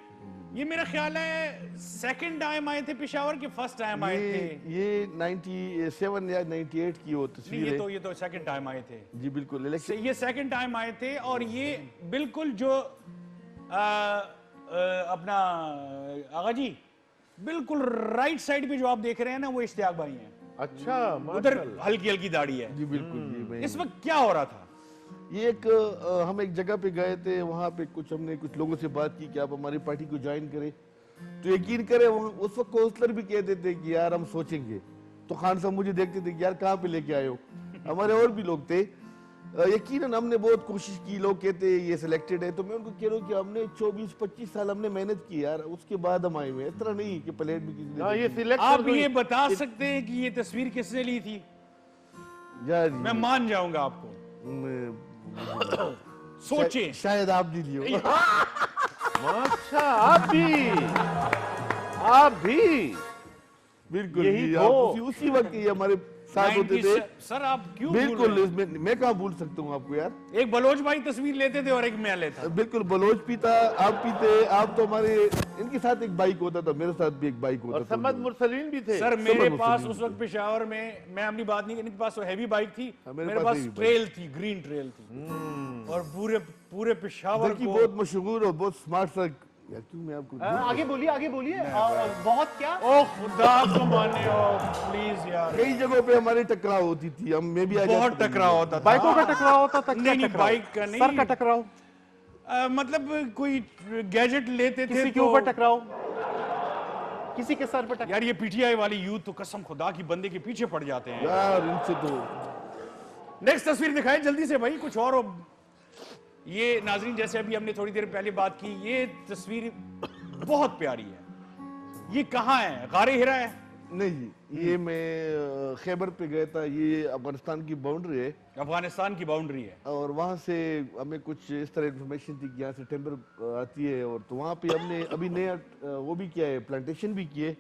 ये मेरा ख्याल है सेकंड टाइम आए थे पेशावर के फर्स्ट टाइम आए थे?
ये 97 या 98 की वो तस्वीर है।
ये तो सेकंड टाइम आए थे
जी बिल्कुल, इलेक्शन
ये सेकंड टाइम आए थे। और ये बिल्कुल जो अपना आगा जी बिल्कुल राइट साइड पे जो आप देख रहे हैं ना, वो इश्तियाक भाई हैं।
अच्छा,
उधर हल्की हल्की दाढ़ी है।
जी बिल्कुल। जी मैं
इस वक्त क्या हो रहा था?
ये एक हम एक जगह पे गए थे, वहाँ पे हमने कुछ लोगों से बात की कि आप हमारी पार्टी को ज्वाइन करें। तो यकीन करें उस वक्त काउंसलर भी कहते थे कि यार हम सोचेंगे। तो खान साहब मुझे देखते थे कि यार कहाँ पे लेके आए हो। हमारे और भी लोग थे, यकीनन हमने बहुत कोशिश की, लोग कहते हैं ये सिलेक्टेड है, तो मैं उनको कह रहा हूँ कि हमने 24-25 साल हमने मेहनत की यार, उसके बाद हम आए हुए हैं। इस तरह नहीं कि प्लेट में किसी
हाँ,
ने
ये सिलेक्शन
आप ये बता सकते हैं कि ये तस्वीर किसने ली थी?
यार
मैं मान जाऊंगा आपको। सोचें।
शायद आप नहीं लियो।
अच्छा, आप भी
बिल्कुल
यही
जी,
तो।
आप उसी वक्त ये हमारे साथ होते थे।
सर आप क्यों भूल
बिल्कुल,
रहे हैं?
मैं कहाँ भूल सकता हूँ आपको यार।
एक बलोच भाई तस्वीर लेते थे और एक मैं लेता।
बिल्कुल, बलोच पीता, आप पीते, आप तो हमारे इनके साथ एक बाइक होता था, मेरे साथ भी एक बाइक
और
होता था।
समद मुरसलीन भी थे।
सर मेरे
समझ
पास
मुझे
उस वक्त पेशावर में, मैं अपनी बात नहीं, इनके पास तो हैवी बाइक थी,
मेरे
मेरे
पास
पास
heavy
ट्रेल थी, ग्रीन ट्रेल थी। और पूरे पेशावर
की
को
बहुत मशहूर और बहुत स्मार्ट सा यार, क्यों मैं आपको
आगे बोलिए। बहुत क्या?
ओ खुदा को माने, ओ प्लीज यार,
कई जगहों पे हमारी टकराव होती थी, हम मैं भी आ
बहुत
जाता था।
टकराव होता था।
बाइकों का टकराव होता था?
नहीं, नहीं, बाइक का नहीं।
सर का टकराव?
मतलब कोई गैजेट लेते थे
किसी के
तो-
ऊपर टकराव? किसी के सर पर टकराव?
यार ये पीटीआई वाली यूथ तो कसम खुदा की बंदे के पीछे पड़ जाते हैं।
यार इनसे तो
नेक्स्ट तस्वीर दिखाएं जल्दी से भाई, कुछ और हो। ये नाजरीन जैसे अभी हमने थोड़ी देर पहले बात की, ये तस्वीर बहुत प्यारी है। ये कहाँ है? गारे हिरा है?
नहीं जी, ये मैं खैबर पे गया था, ये अफगानिस्तान की बाउंड्री है
अफगानिस्तान की बाउंड्री है।
और वहाँ से हमें कुछ इस तरह इन्फॉर्मेशन थी कि यहाँ से टेम्बर आती है, और तो वहाँ पे हमने अभी नया वो भी किया है, प्लांटेशन भी किए।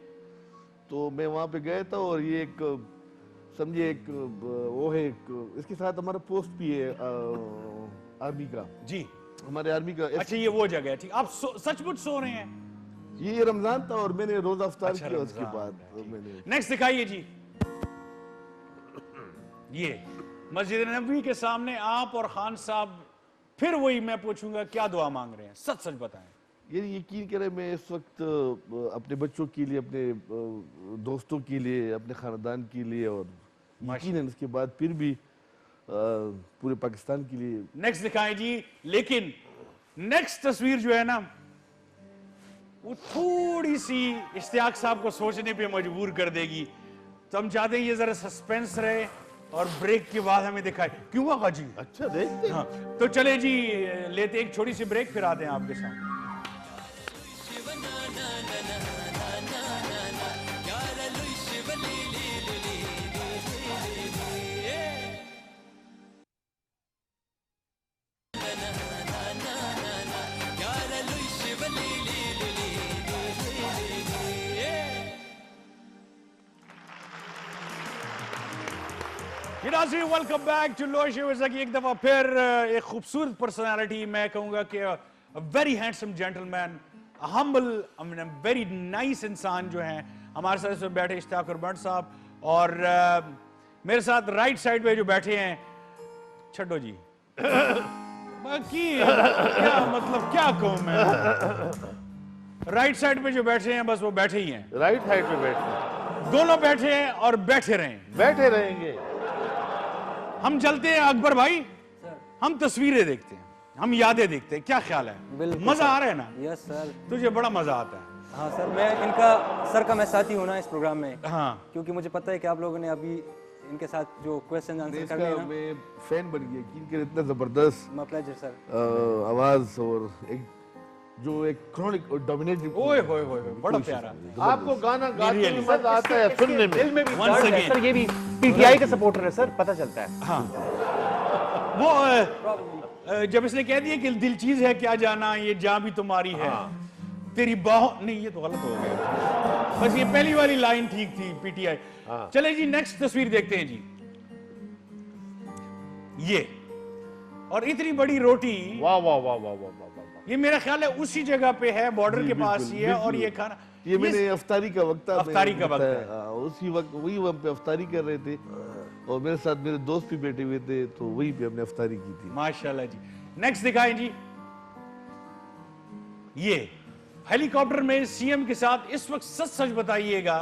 तो मैं वहाँ पे गया था और ये एक समझिए एक वो है, एक इसके साथ हमारा पोस्ट भी है आर्मी का,
जी
हमारे आर्मी का।
अच्छा, ये वो जगह है। ठीक, आप सचमुच सो रहे हैं?
ये रमजान था और मैंने रोजा अफ्तार
अच्छा,
किया, उसके
रमजान,
बाद मैंने
नेक्स्ट दिखाइए जी। ये मस्जिद नबवी के सामने आप और खान साहब, फिर वही मैं पूछूंगा क्या दुआ मांग रहे हैं, सच सच बताएं।
ये यकीन करें, मैं इस वक्त अपने बच्चों के लिए, अपने दोस्तों के लिए, अपने खानदान के लिए, और यकीनन इसके बाद फिर भी पूरे पाकिस्तान के लिए।
नेक्स्ट दिखाएं जी। लेकिन नेक्स्ट तस्वीर जो है ना, वो थोड़ी सी इश्तियाक साहब को सोचने पे मजबूर कर देगी, तो हम चाहते हैं ये जरा सस्पेंस रहे और ब्रेक के बाद हमें दिखाए। क्यों हुआ जी?
अच्छा, देखते हैं।
हाँ, तो चले जी, लेते एक छोटी सी ब्रेक, फिर आते हैं आपके साथ। Welcome back to lo show. जैसा कि एक दफा फिर एक खूबसूरत पर्सनालिटी, मैं कहूंगा कि very handsome gentleman, humble, very nice इंसान जो हैं हमारे साथ इसमें बैठे इश्तियाक उमर साहब, और मेरे साथ राइट साइड पे जो बैठे हैं, छड्डो जी बाकी क्या मतलब क्या कहूं मैं, राइट साइड पे जो बैठे हैं बस वो बैठे ही हैं।
राइट साइड पे बैठे,
दोनों बैठे हैं और बैठे रहें,
बैठे रहेंगे।
हम चलते हैं अकबर भाई, हम तस्वीरें देखते हैं, हम यादें देखते हैं, क्या ख्याल है?
बिल्कुल
मजा आ रहा है ना?
Yes sir.
तुझे बड़ा मजा आता है?
हाँ सर, मैं इनका सर का मैं साथी हूँ ना इस प्रोग्राम में,
हाँ,
क्योंकि मुझे पता है कि आप लोगों ने अभी इनके साथ जो क्वेश्चन आंसर
इसका
करने हैं ना,
मैं फैन बन गया, क्योंकि इतना जबरदस्त
माय प्लेजर सर।
आवाज और एक जो एक क्रॉनिक और डोमिनेटिंग।
ओए होए होए, बड़ा प्यारा।
आपको गाना गाते हुए मजा आता है सुनने में।
दिल में भी
Once
दर्द है
again.
सर, ये भी पीटीआई के सपोर्टर है सर, पता चलता है।
हाँ, वो जब इसने कह दिया कि दिल चीज है क्या जाना, ये जान भी तुम्हारी है, तेरी बाहों, नहीं ये तो गलत हो गया, बस ये पहली वाली लाइन ठीक थी पीटीआई। चले जी, नेक्स्ट तस्वीर देखते हैं जी। ये और इतनी बड़ी रोटी,
वाह वाह वाह वाह वाह वाह वाह।
ये मेरा ख्याल है उसी जगह पे है, बॉर्डर के पास ही है, और ये खाना,
ये मैंने अफ्तारी का वक्त था,
अफ्तारी का वक्त है।
उसी वक्त वही वहाँ पे अफ्तारी कर रहे थे, और मेरे साथ मेरे दोस्त भी बैठे हुए थे, तो वहीं पे हमने अफ्तारी की थी।
माशाल्लाह जी। नेक्स्ट दिखाएं जी। ये हेलीकॉप्टर में सीएम के साथ इस वक्त सच सच बताइएगा,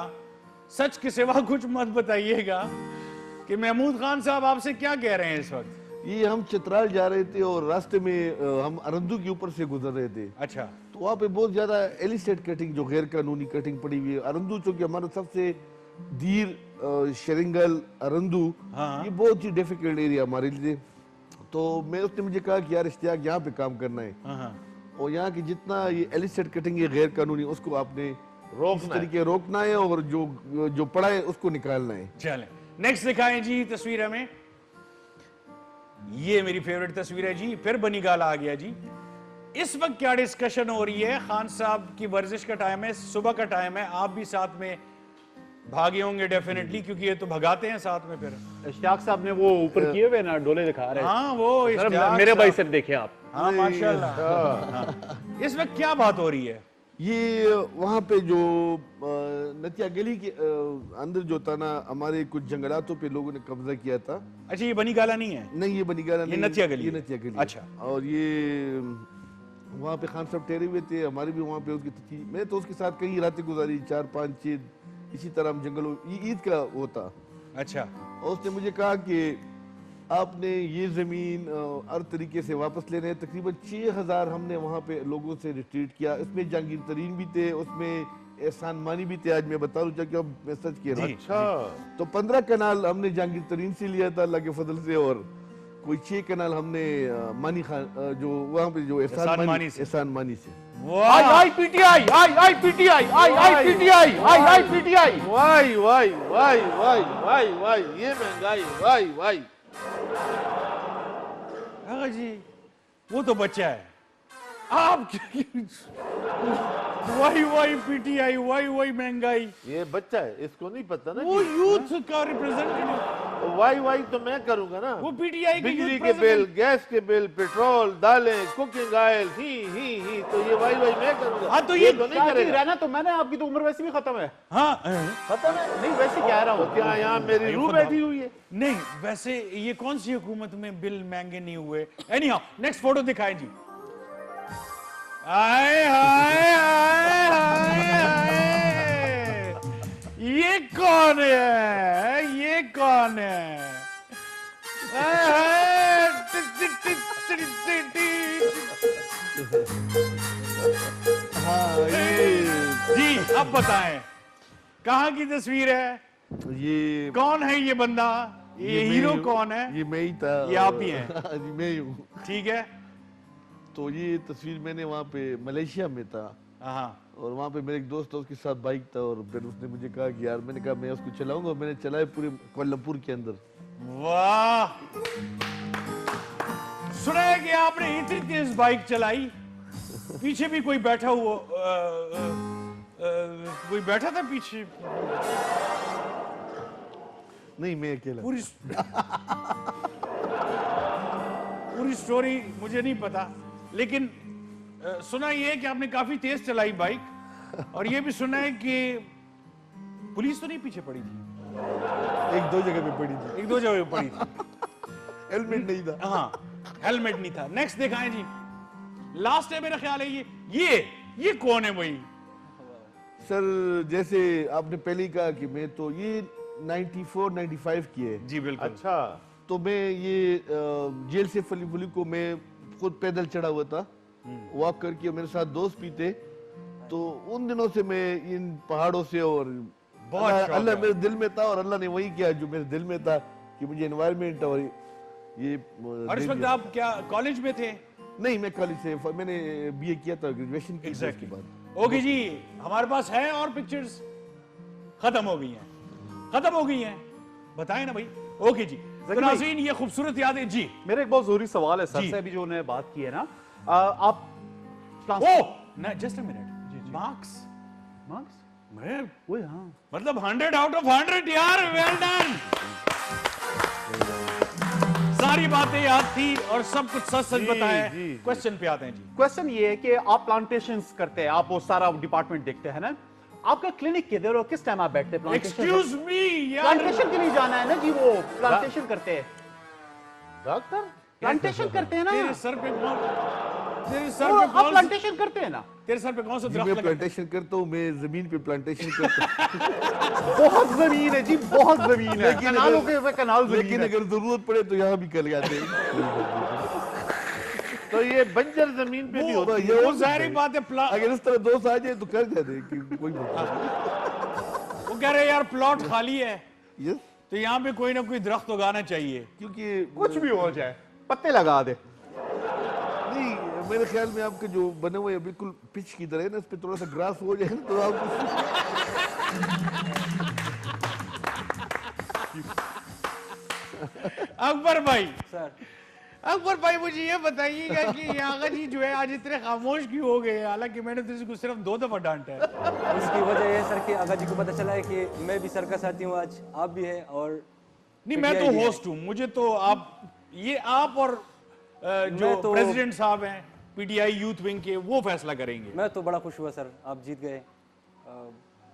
सच के सिवा कुछ मत बताइएगा, कि महमूद खान साहब आपसे क्या कह रहे हैं इस वक्त?
ये हम चित्राल जा रहे थे और रास्ते में हम अरंदू के ऊपर से गुजर रहे थे,
अच्छा,
तो वहाँ पे बहुत ज्यादा एलिस्टेट कटिंग, जो गैर कानूनी कटिंग पड़ी हुई है। अरंदू चूंकि हमारा सबसे धीर शरिंगल अरंदू,
हाँ।
ये बहुत ही डिफिकल्ट एरिया हमारे लिए, तो मैं उसने मुझे कहा कि यार इश्तियाक यहाँ पे काम करना है
हाँ।
और यहाँ की जितना ये एलिसेट कटिंग है गैर कानूनी उसको आपने इस तरीके रोकना है और जो पड़ा है उसको निकालना है।
चलें नेक्स्ट दिखाएं जी तस्वीर हमें। ये मेरी फेवरेट तस्वीर है जी, फिर बनीगाला आ गया जी। इस वक्त क्या डिस्कशन हो रही है? खान साहब की वर्जिश का टाइम है, सुबह का टाइम है, आप भी साथ में भागे होंगे डेफिनेटली, क्योंकि ये तो भगाते हैं साथ में। फिर
इश्तियाक साहब ने वो ऊपर किए हुए ना डोले दिखा रहे हैं।
हाँ वो
सर,
इश्तियाक
मेरे भाई
साहब।
से देखे आप।
हाँ माशाल्लाह। हाँ। इस वक्त क्या बात हो रही है?
ये वहाँ पे जो नतिया गली के अंदर जो था ना, हमारे कुछ जंगलातों पे लोगों ने कब्जा किया था।
अच्छा ये बनीगाला नहीं है?
नहीं ये बनीगाला नहीं,
नतिया गली
ये
है।
नतिया गली।
अच्छा।
और ये वहाँ पे खान साहब ठहरे हुए थे, हमारे भी वहाँ पे उसकी थी। मैं तो उसके साथ कई रातें गुजारी, 4 5 6 इसी तरह हम जंगलों, ईद का होता।
अच्छा।
और उसने मुझे कहा कि आपने ये ज़मीन हर तरीके से वापस लेने हैं। तकरीबन 6000 हमने वहाँ पे लोगों से रिट्रीट किया। इसमें जहांगीर तरीन भी थे, उसमें एहसान मानी भी थे। आज मैं बता रहा हूँ अब मैं सच कह रहा हूँ।
अच्छा
तो 15 कनाल हमने जहांगीर तरीन से लिया था अल्लाह के फजल से, और कोई 6 कनाल हमने मानी खान जो वहाँ पे जो एहसान मानी से।
I PTI, I PTI, I PTI, I PTI.
Why why why why why why, ये महंगाई, वाई वाई।
हाँ जी वो तो बच्चा है। आप why why PTI, why why महंगाई,
ये बच्चा है, इसको नहीं पता ना
वो
कि
यूथ का रिप्रेजेंटेटिव।
वाई वाई तो मैं करूंगा ना।
वो पीटीआई के
बिजली
youth
के बिल,
president।
गैस के बिल, पेट्रोल, दालें, कुकिंग ऑयल, ही तो ये वाई वाई मैं करूंगा।
हाँ, तो ये
तो नहीं
क्या
करेगा।
रहना तो मैंने, आपकी तो उम्र वैसे भी खत्म है।
हाँ
खत्म है नहीं, वैसे कह रहा हूँ।
क्या यहाँ मेरी रूह बैठी हुई है?
नहीं वैसे ये कौन सी हुकूमत में बिल महंगे नहीं हुए? एनीहाउ नेक्स्ट फोटो दिखाएं जी। आए हाय हाय हाय हाय, ये कौन है? ये कौन है? आए हाय, जी अब बताएं कहाँ की तस्वीर है?
ये
कौन है ये बंदा? ये
मैं
हीरो
ही हूँ।
कौन है?
ये मैं ही था।
ये आप ही हैं?
जी मैं ही हूँ।
ठीक है।
तो ये तस्वीर मैंने वहाँ पे मलेशिया में था,
हाँ
और वहाँ पे मेरे एक दोस्त था, उसके साथ बाइक था, और फिर उसने मुझे कहा कि यार, मैंने कहा मैं उसको चलाऊंगा। मैंने चलाया पूरे कुआलालंपुर के अंदर।
वाह, सुना है कि आपने इतनी तेज बाइक चलाई, पीछे भी कोई बैठा हुआ कोई बैठा था पीछे?
नहीं मैं अकेला।
पूरी स्टोरी मुझे नहीं पता, लेकिन सुना ये है कि आपने काफी तेज चलाई बाइक, और ये भी सुना है कि पुलिस तो नहीं पीछे पड़ी थी?
1-2 जगह पे पड़ी थी।
1-2 जगह पे पड़ी थी।
हेलमेट नहीं था।
हाँ हेलमेट नहीं था। नेक्स्ट दिखाएं जी। लास्ट है मेरा ख्याल है ये कौन है भाई?
सर जैसे आपने पहले ही कहा कि मैं तो ये 94-95 की है।
जी बिल्कुल।
अच्छा,
तो मैं ये जेल से फली फुली को मैं खुद पैदल चढ़ा हुआ था, वॉक करके। मेरे साथ दोस्त भी थे। तो उन दिनों से मैं इन पहाड़ों से, और
बहुत शौक
अल्लाह
है।
मेरे दिल में था, और अल्लाह ने वही किया जो मेरे दिल में था, कि मुझे एनवायरनमेंट और ये
और इस
दे
वक्त
दिया।
आप क्या कॉलेज में थे?
नहीं मैं कॉलेज से, मैंने बीए किया था, ग्रेजुएशन की उसके
Exactly.
बाद।
ओके जी, हमारे पास है और पिक्चर्स खत्म हो गई हैं, खत्म हो गई हैं, बताएं ना भाई। ओके जी, तो नाज़रीन ये खूबसूरत यादें जी।
मेरा एक बहुत जरूरी सवाल है सर
जी।
से, अभी जो उन्होंने बात की है ना, आप
ना जस्ट अ मिनट, मार्क्स मैं
वो हाँ
मतलब 100 आउट ऑफ 100 यार, वेल डन। सारी बातें याद थी और सब कुछ सच सच बताया। क्वेश्चन पे आते हैं जी।
क्वेश्चन ये है कि आप प्लांटेशंस करते हैं, आप वो सारा डिपार्टमेंट देखते हैं ना, आपका क्लिनिक किधर और किस टाइम आप बैठते हैं?
एक्सक्यूज मी यार,
प्लांटेशन के लिए जाना है ना जी, वो प्लांटेशन करते हैं,
डॉक्टर
प्लांटेशन करते हैं ना,
तेरे सर पे कौन, तेरे सर
वो
पे
आप
कौन सा,
प्लांटेशन करते हैं ना?
तेरे सर पे कौन सा
जी
दरख्त
मैं
लगा?
प्लांटेशन करता हूँ, मैं जमीन पे प्लांटेशन करता हूँ।
बहुत जमीन है जी, बहुत जमीन है,
लेकिन
कनालों
अगर-
के कनाल
लेकिन
जमीन है।
अगर जरूरत पड़े तो यहाँ भी कर जाते हैं।
तो ये बंजर जमीन पे भी होता है।
ये
वो जाहिर बात है,
अगर इस तरह दोस्त आ जाए तो कर जाते हैं कि कोई बात
वो कह रहे यार प्लॉट खाली है,
नहीं। यस,
तो यहाँ पे कोई ना कोई दरख्त उगाना चाहिए।
क्योंकि
कुछ भी हो जाए,
पत्ते लगा दे।
नहीं, मेरे ख्याल में आपके जो बने हुए हैं बिल्कुल पिच की तरह है ना, इस पे थोड़ा सा ग्रास हो जाए तो आप
अकबर भाई,
सर
अकबर भाई मुझे ये बताइएगा कि ये आगा जी जो है आज इतने खामोश क्यों हो गए? हालांकि मैंने तो इसको सिर्फ 2 दफा डांटा है।
इसकी वजह ये सर कि आगा जी को पता चला है कि मैं भी सर्कस आती हूँ, आज आप भी हैं और
नहीं, मैं तो होस्ट हूँ, मुझे तो आप और जो
मैं तो-
प्रेसिडेंट साहब हैं पीटीआई यूथ विंग के, वो फैसला करेंगे।
मैं तो बड़ा खुश हुआ सर, आप जीत गए।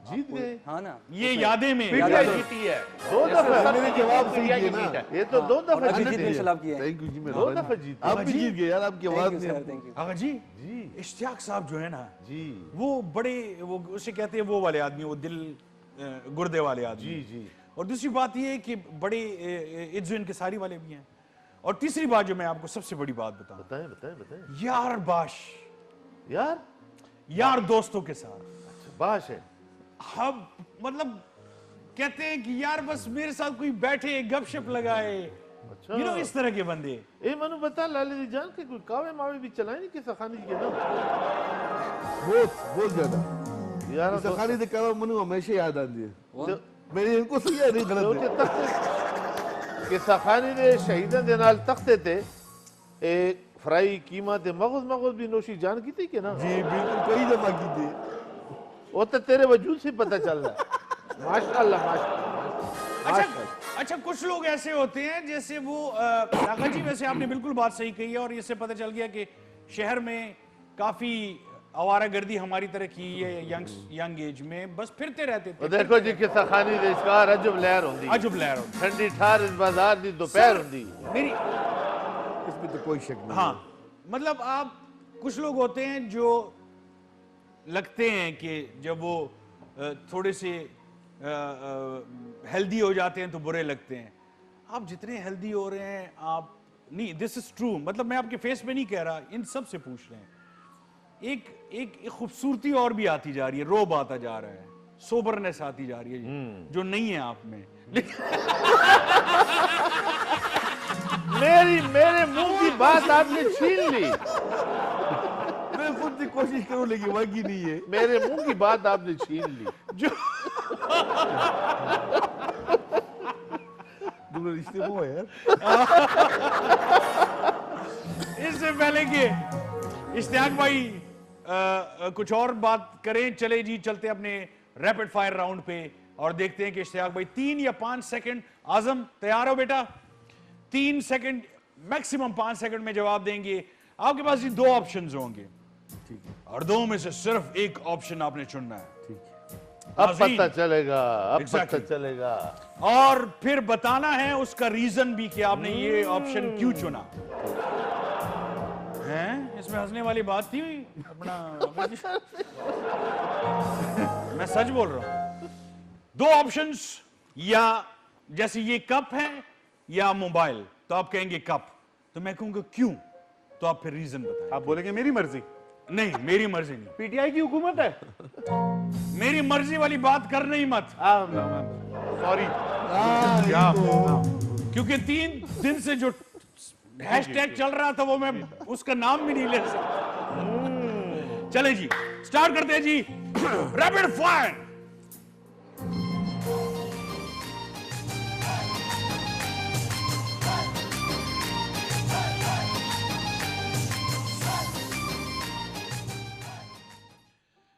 जीत गए।
हाँ ना,
ये यादें में
पीटीआई जीती है 2 दफा।
मेरे जवाब सही
PTI
दिए
की
ना।
जीत है। ये तो 2 दफा
अभी
जीती
जीत में
है।
इंशाल्लाह किए।
थैंक यू जी, मेरे
2 दफा जीत।
आप भी जीत गए यार, आपकी आवाज
थैंक यू
ने
सर, थैंक यू।
आगा जी इश्तियाक साहब जो है ना
जी
वो बड़े, वो उसे कहते हैं वो वाले आदमी, वो दिल गुर्दे वाले आदमी।
जी जी।
और दूसरी बात ये है कि बड़े इज्जो इनकिसारी वाले भी हैं। और तीसरी बात जो मैं आपको सबसे बड़ी बात बताऊं,
बताएं बताएं बताएं
यार बाश,
यार
दोस्तों के साथ
बाश है।
हम मतलब कहते हैं कि यार बस मेरे साथ कोई बैठे गपशप लगाए,
अच्छा।
इस तरह के बंदे।
ए मनु बता लाले दी जान के कोई कावे मावे भी चलाए नहीं किसा खानी जी के ना।
बहुत ज्यादा
यार
इस खाली दे कावा मनु हमेशा याद आती है।
तो
मेरे इनको सही है नहीं गलत है।
तख्ते के सखानी दे शहीदन दे नाल तख्ते थे एक फ्राई कीमा ते मगज भी नोशी जान की थी के ना।
जी बिल्कुल, कई दफा की थी।
वो तो तेरे वजूद से पता चल रहा है। माशाल्लाह माशाल्लाह।
अच्छा कुछ लोग ऐसे होते हैं जैसे वो आगा जी, वैसे आपने बिल्कुल बात सही कही है और इससे पता चल गया कि शहर में काफी आवारागर्दी हमारी तरह की है, यंग एज में बस फिरते रहते थे।
देखो जी कि सखानी दे इसका अजब लहर होंदी।
अजब लहर होती।
ठंडी ठार इस बाजार दी दोपहर होंदी।
मेरी
इसमें तो कोई शक नहीं।
हाँ, मतलब आप कुछ लोग होते हैं जो लगते हैं कि जब वो थोड़े से हेल्दी हो जाते हैं तो बुरे लगते हैं। आप जितने हेल्दी हो रहे हैं आप नहीं, दिस इज ट्रू, मतलब मैं आपके फेस पे नहीं कह रहा, इन सब से पूछ रहे हैं। एक खूबसूरती और भी आती जा रही है, रोब आता जा रहा है, सोबरनेस आती जा रही है जो नहीं है आप में।
मेरे मुंह की बात आपने छीन ली।
मैं खुद से कोशिश करूं लेकिन वाकई नहीं है।
मेरे मुंह की बात आपने छीन ली।
जो
दूसरे रिश्ते में हो यार।
इससे पहले कि इश्तियाक भाई कुछ और बात करें, चले जी चलते अपने रैपिड फायर राउंड पे और देखते हैं कि इश्तियाक भाई 3 या 5 सेकंड। आजम तैयार हो बेटा? 3 सेकंड मैक्सिमम 5 सेकंड में जवाब देंगे। आपके पास ये 2 ऑप्शंस होंगे और 2 में से सिर्फ एक ऑप्शन आपने चुनना है।
अब
नाज़रीन,
पता चलेगा, अब
Exactly.
पता चलेगा।
और फिर बताना है उसका रीजन भी कि आपने ये ऑप्शन क्यों चुना है। इसमें हंसने वाली बात थी अपना। मैं सच बोल रहा हूं। 2 ऑप्शंस, या जैसे ये कप है या मोबाइल, तो आप कहेंगे कप, तो मैं कहूंगा क्यों, तो आप फिर रीजन बताएं।
आप बोलेंगे मेरी मर्जी।
नहीं, मेरी मर्जी नहीं,
पीटीआई की हुकूमत है।
मेरी मर्जी वाली बात करना ही मत,
सॉरी।
क्योंकि 3 दिन से जो हैशटैग चल रहा था वो मैं उसका नाम भी नहीं ले सकता। चले जी, स्टार्ट करते हैं जी रैपिड फायर।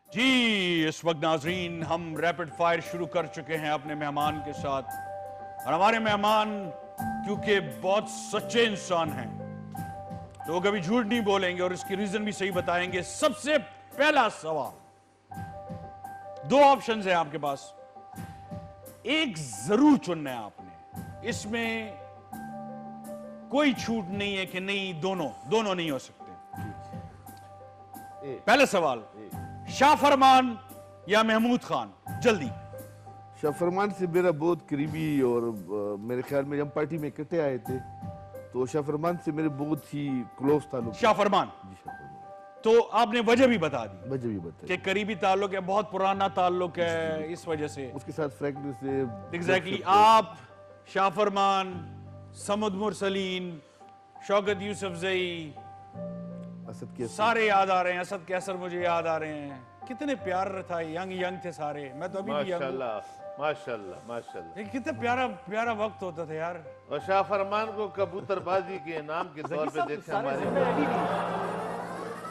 जी इस वक्त नाजरीन हम रैपिड फायर शुरू कर चुके हैं अपने मेहमान के साथ, और हमारे मेहमान क्योंकि बहुत सच्चे इंसान हैं तो वो कभी झूठ नहीं बोलेंगे और इसकी रीजन भी सही बताएंगे। सबसे पहला सवाल, 2 ऑप्शंस हैं आपके पास, एक जरूर चुनना है आपने, इसमें कोई छूट नहीं है कि नहीं दोनों नहीं हो सकते। पहला सवाल, शाह फरमान या महमूद खान? जल्दी।
शाह फरमान से मेरा बहुत करीबी और मेरे ख्याल में जब पार्टी में इकट्ठे आए थे तो शाह फरमान से मेरे बहुत ही क्लोज ताल्लुक।
शाह फरमान,
जी शाह फरमान।
तो आपने वजह भी बता दी
वजह भी बताई
कि करीबी ताल्लुक है, बहुत पुराना ताल्लुक है, इस वजह से।
उसके साथ फ्रैंकनेस से
एग्जैक्टली आप, शाह फरमान, समुद मुरसलीन, शौकत यूसुफजई,
असद के
सारे याद आ रहे हैं। असद कैसर मुझे याद आ रहे हैं। कितने प्यार था, यंग थे सारे। मैं तो अभी भी यंग हूं।
माशाल्लाह माशाल्लाह माशाल्लाह।
लेकिन कितना प्यारा प्यारा वक्त होता था यार।
और शाह फरमान को कबूतरबाजी के इनाम के तौर पे देखे
सारे
हमारे,
जिंदा अभी भी,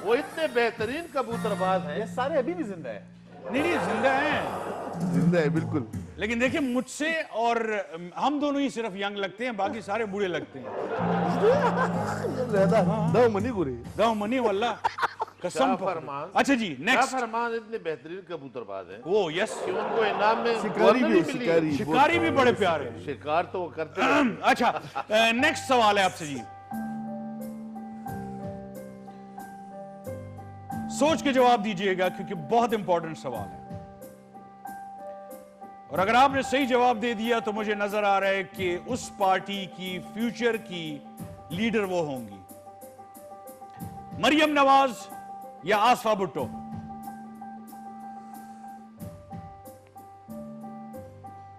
वो इतने बेहतरीन कबूतरबाज हैं।
ये सारे अभी भी जिंदा है।
नहीं नहीं, जिंदा हैं,
जिंदा है बिल्कुल।
लेकिन देखिए मुझसे और हम दोनों ही सिर्फ यंग लगते हैं, बाकी सारे बूढ़े लगते हैं।
दाव मनी गुरे।
दाव मनी वल्ला कसम।
शाह फरमान,
अच्छा जी,
शाह
नेक्स्ट।
फरमान इतने बेहतरीन कबूतरबाज हैं
वो यस,
कि उनको इनाम में
शिकारी
गवर्नर
भी
मिली।
शिकारी
शिकारी भी बड़े प्यारे हैं।
शिकार तो वो करते हैं।
अच्छा, नेक्स्ट सवाल है आपसे जी। सोच के जवाब दीजिएगा क्योंकि बहुत इंपॉर्टेंट सवाल है। और अगर आपने सही जवाब दे दिया तो मुझे नजर आ रहा है कि उस पार्टी की फ्यूचर की लीडर वो होंगी मरियम नवाज या आसफा भुट्टो।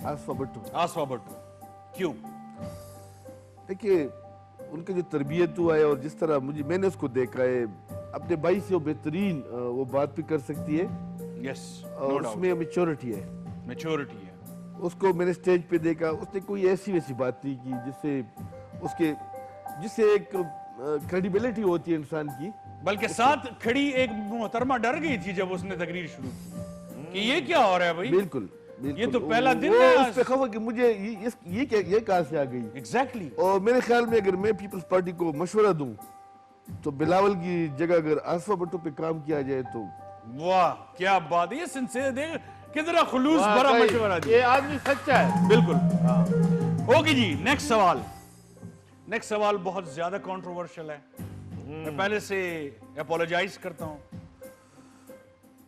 आसफा भुट्टो।
आसफा भुट्टो क्यों?
देखिए उनका जो तरबियत हुआ है और जिस तरह मैंने उसको देखा है, अपने भाई से वो बेहतरीन वो बात भी कर सकती है
यस,
और उसमें मेच्योरिटी है।
मैच्योरिटी है।
उसको मैंने स्टेज पे देखा, उसने कोई ऐसी वैसी बात नहीं की जिससे एक क्रेडिबिलिटी होती है इंसान की।
बल्कि साथ खड़ी एक मोहतरमा डर गई थी जब उसने तकरीर शुरू की कि ये क्या हो रहा है भाई।
बिल्कुल, बिल्कुल।
ये तो पहला दिन
वो
है
उस पे खबर कि मुझे ये कहां से आ गई।
एग्जैक्टली।
और मेरे ख्याल में अगर मैं पीपल्स पार्टी को मशवरा दूं तो बिलावल की जगह अगर आसफा भुट्टो पे काम किया जाए तो।
वाह क्या बात है, ये सिंसियर देख कितना खुलूस भरा
वाकई,
मशवरा
ये
दिया।
आदमी सच्चा है।
बिल्कुल। ओके जी, नेक्स्ट सवाल। नेक्स्ट सवाल बहुत ज्यादा कंट्रोवर्शियल है। मैं पहले से अपोलोजाइज करता हूं।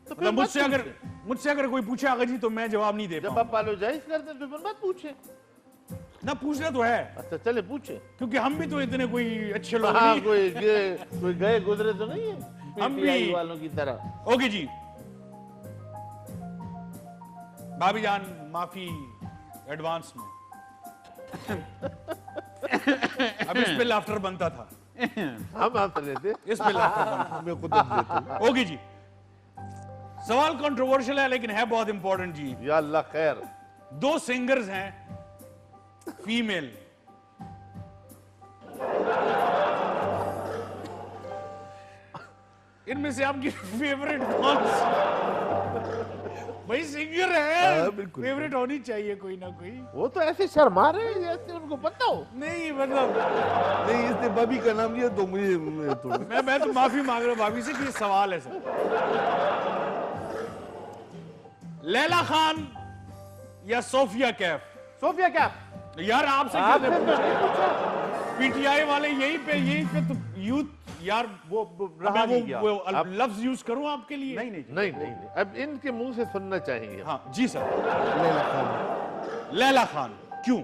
तो
मतलब मुझसे अगर कोई पूछे आगा जी तो मैं जवाब नहीं दे
जब
पाऊंगा।
आप अपोलोजाइज करते हैं तो फिर मत पूछे।
ना पूछना तो है
अच्छा चले पूछे।
क्योंकि हम भी तो इतने कोई अच्छे लोग
हाँ,
नहीं।
कोई गए गुजरे तो नहीं है
हम भी-
PTI वालों की तरह।
ओके जी, भाभी जान माफी एडवांस में। अब इस पे लाफ्टर बनता था।
हम हंस रहे थे।
इस पे लाफ्टर बनता
मैं खुद अब देता हूं।
था। ओके जी, सवाल कंट्रोवर्शियल है लेकिन है बहुत इंपॉर्टेंट जी।
या अल्लाह खैर।
2 सिंगर्स हैं फीमेल, इनमें से आपकी फेवरेट कौन सी? भाई सिंगर है,
हाँ, बिल्कुल।
फेवरेट होनी चाहिए कोई ना कोई।
वो तो ऐसे शर्मा रहे हैं जैसे उनको पता हो।
नहीं मतलब
नहीं, इसने भाभी का नाम लिया तो मुझे तो
मैं तो माफी मांग रहा हूँ भाभी से कि ये सवाल है सर। लैला खान या सोफिया कैफ?
सोफिया क्या?
यार आपसे
आपने
क्या
तो नहीं पूछा।
पीटीआई वाले यहीं पे तो यूथ यार
वो रहा
मैं
नहीं गया।
वो लफ्ज यूज करूं आपके लिए?
नहीं नहीं
नहीं नहीं नहीं, अब इनके मुंह से सुनना चाहेंगे।
हाँ जी सर।
लैला खान।
लैला खान क्यों?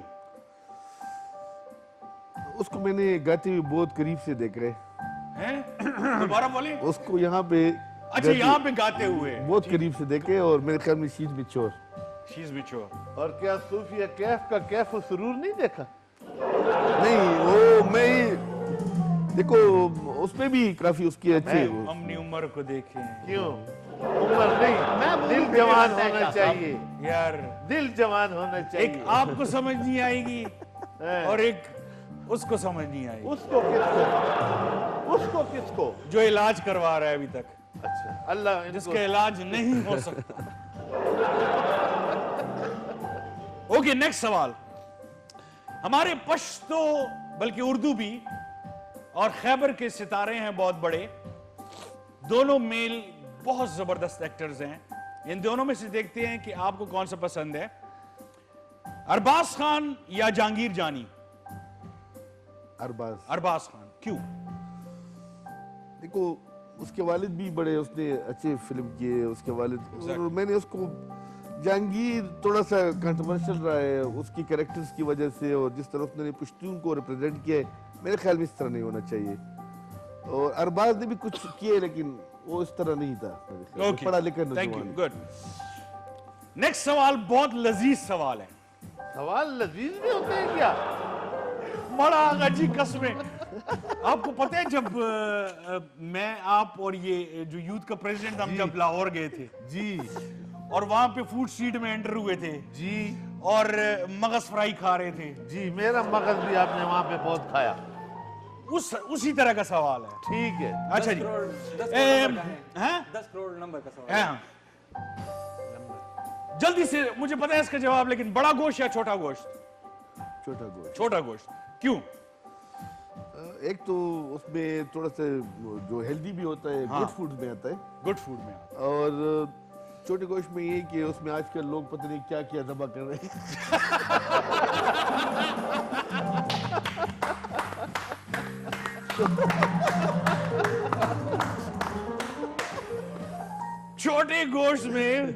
उसको मैंने गाते हुए बहुत करीब से देखा है।
हैं? दोबारा बोले।
उसको यहाँ पे
अच्छा यहाँ पे गाते हुए।
बहुत करीब से देखे और मेरे ख्याल में शीज मेच्योर।
She is mature.
और क्या सूफिया कैफ का कैफ सुरूर नहीं देखा?
नहीं वो मैं देखो उसमें भी काफी उसकी अच्छी है वो।
हमने उम्र को देखे
क्यों? उम्र नहीं, दिल जवान होना चाहिए।
यार।
दिल जवान होना चाहिए।
एक आपको समझ नहीं आएगी और एक उसको समझ नहीं आएगी।
उसको किसको?
जो इलाज करवा रहा है अभी तक,
अच्छा अल्लाह इनको-
जिसका इलाज नहीं हो सकता। ओके नेक्स्ट सवाल। हमारे पश्तो बल्कि उर्दू भी और खैबर के सितारे हैं बहुत बड़े, दोनों मेल बहुत जबरदस्त एक्टर्स हैं। इन दोनों में से देखते हैं कि आपको कौन सा पसंद है, अरबाज खान या जहांगीर जानी?
अरबाज।
अरबाज खान क्यों?
देखो उसके वालिद भी बड़े उसने अच्छे फिल्म किए उसके वालिद। और मैंने उसको जहांगीर थोड़ा सा कंट्रोवर्शियल रहा है उसकी कैरेक्टर्स की वजह से, और जिस तरह उसने पश्तून को रिप्रेजेंट किया है मेरे ख्याल में इस तरह नहीं होना चाहिए। और अरबाज ने भी कुछ किए लेकिन वो इस तरह नहीं था।
ओके
पढ़ा लिखा
थैंक यू
नौजवान।
गुड। नेक्स्ट सवाल बहुत लजीज सवाल है।
सवाल लजीज भी होते हैं क्या?
बड़ा आगा जी कसमें आपको पता है जब मैं आप और ये जो यूथ का प्रेसिडेंट हम जब लाहौर गए थे
जी
और वहां पे फूड स्ट्रीट में एंटर हुए थे
जी
और मगज फ्राई खा रहे थे,
जी, मेरा मगज भी आपने वहां पे बहुत खाया।
उसी तरह का सवाल है।
ठीक है।
अच्छा
10
जी,
करोड़ 10 करोड़
हैं?
नंबर का है 10 करोड़ नंबर का सवाल है।
हाँ। जल्दी से मुझे पता है इसका जवाब, लेकिन बड़ा गोश्त या छोटा गोश्त?
छोटा गोश्त।
छोटा गोश्त। क्यों?
एक तो उसमें थोड़ा सा जो हेल्दी भी होता है,
हाँ।
गुड फूड में आता है,
गुड फूड में।
और छोटे गोश्त में ये कि उसमें आजकल लोग पता नहीं क्या क्या दबा कर रहे हैं।
छोटे गोश्त में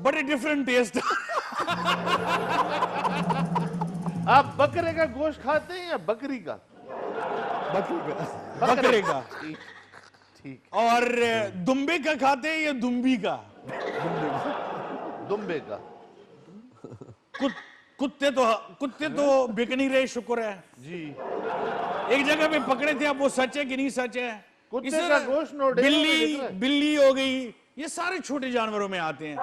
बड़े डिफरेंट टेस्ट।
आप बकरे का गोश्त खाते हैं या बकरी का?
बकरे का।
ठीक।
और दुम्बे का खाते हैं या दुम्बी का?
दुम्बे का।
कुत्ते तो बिक नहीं रहे, शुक्र है
जी।
एक जगह पे पकड़े थे, अब वो सच है कि नहीं सच है?
कुत्ते
इसी
का
तरह
गोश्त नोट है,
बिल्ली हो गई, ये सारे छोटे जानवरों में आते हैं।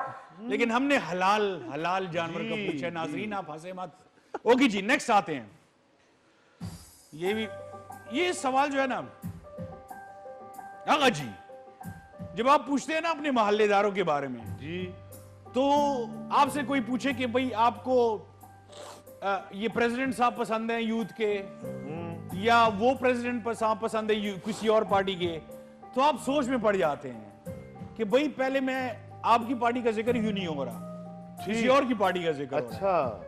लेकिन हमने हलाल जानवर का
जी,
पूछा है। नाजरीन आप हंसे मत। ओके जी, नेक्स्ट आते हैं। ये सवाल जो है ना आगा जी, जब आप पूछते हैं ना अपने मोहल्लेदारों के बारे में,
जी
तो आपसे कोई पूछे कि भाई आपको ये प्रेसिडेंट साहब पसंद है यूथ के, या वो प्रेसिडेंट साहब पसंद है किसी और पार्टी के, तो आप सोच में पड़ जाते हैं कि भाई पहले मैं आपकी पार्टी का जिक्र क्यों नहीं हो रहा, किसी और की पार्टी का जिक्र हो रहा है।
अच्छा,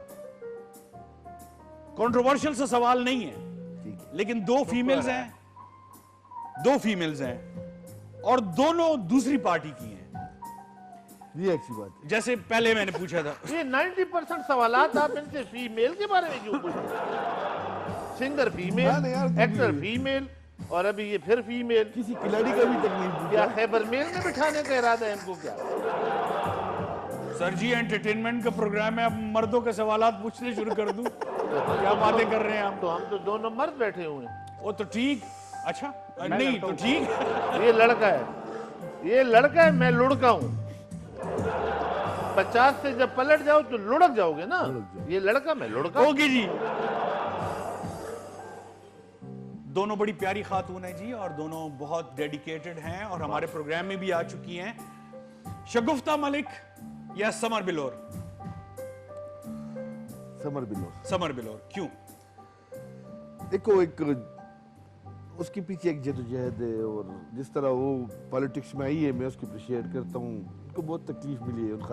कंट्रोवर्शियल सा सवाल नहीं है, लेकिन दो फीमेल्स हैं और दोनों दूसरी पार्टी की हैं।
ये अच्छी बात है।
जैसे पहले मैंने पूछा था,
ये 90% सवालात आप इनसे फीमेल के बारे में क्यों पूछ रहे हैं? सिंगर फीमेल, एक्टर फीमेल, और अभी ये फिर फीमेल।
किसी खिलाड़ी का भी तकलीफ पूछा।
क्या खैबर मेल में बिठाने का इरादा है इनको क्या?
सर जी एंटरटेनमेंट का प्रोग्राम है, अब मर्दों के सवालात पूछने शुरू कर दूं? क्या बातें कर रहे हैं आप?
तो हम तो दोनों मर्द बैठे हुए हैं।
वो तो ठीक, अच्छा नहीं तो ठीक।
ये लड़का है, ये लड़का है, मैं लुड़का हूँ। 50 से जब पलट जाओ तो लुढ़क जाओगे ना। ये लड़का, मैं लुड़का।
ओके जी, दोनों बड़ी प्यारी खातून है जी, और दोनों बहुत डेडिकेटेड हैं और हमारे प्रोग्राम में भी आ चुकी हैं। शगुफ्ता मलिक या समर बिलोर?
समर बिलोर।
समर बिलोर, क्यों?
देखो, एक उसके पीछे एक जद्दोजहद है, और जिस तरह वो पॉलिटिक्स में आई है मैं उसको अप्रिशिएट करता हूँ। उनको बहुत तकलीफ मिली है उस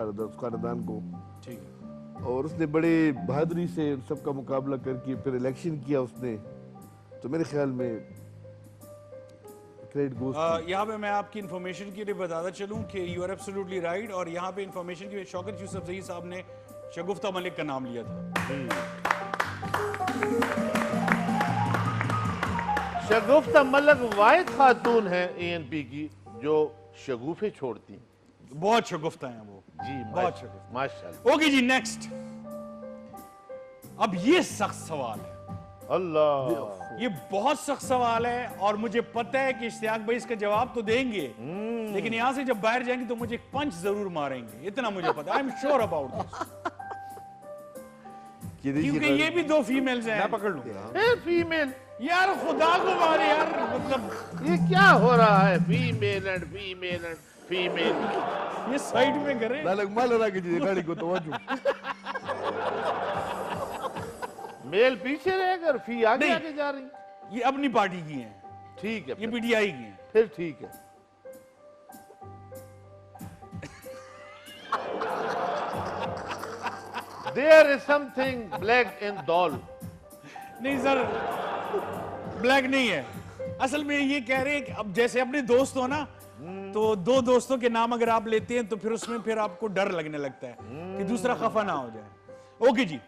खानदान को,
ठीक है,
और उसने बड़े बहादुरी से उन सबका मुकाबला करके फिर इलेक्शन किया उसने, तो मेरे ख्याल में क्रेडिट गोज़ टू।
यहाँ पे मैं आपकी इंफॉर्मेशन के लिए बताता चलूं कि यू आर एब्सोल्युटली राइट, और यहाँ पे इंफॉर्मेशन के लिए शौकत यूसुफजई साहब ने शगुफ्ता मलिक का नाम लिया था।
शगुफ्ता मलिक वाहिद खातून है ANP की जो शगुफे छोड़ती हैं।
बहुत शगुफ्ता हैं वो
जी,
बहुत शगुफ्ता।
माशाल्लाह।
ओके जी, नेक्स्ट। अब ये सख्त सवाल है,
अल्लाह,
ये बहुत सख्त सवाल है, और मुझे पता है कि इश्तियाक भाई इसका जवाब तो देंगे, लेकिन यहां से जब बाहर जाएंगे तो मुझे एक पंच जरूर मारेंगे, इतना मुझे पता है। I am sure about this, क्योंकि ये भी दो फीमेल्स हैं। मैं पकड़ लूंगा।
फीमेल,
यार खुदा को मारे यार, मतलब
ये क्या हो रहा है? Female and female and female.
ये साइड में करें।
लालक माल लगा के जी गाड़ी को तो वाजू।
मेल पीछे रहेगा और फी आगे
नहीं।
आगे जा रही।
ये अपनी पार्टी की हैं,
ठीक है,
ये PTI की हैं।
फिर ठीक है। There is something black in doll.
नहीं सर, ब्लैक नहीं है। असल में ये कह रहे हैं कि अब जैसे अपने दोस्त हो ना, तो दो दोस्तों के नाम अगर आप लेते हैं तो फिर उसमें फिर आपको डर लगने लगता है कि दूसरा खफा ना हो जाए। ओके जी,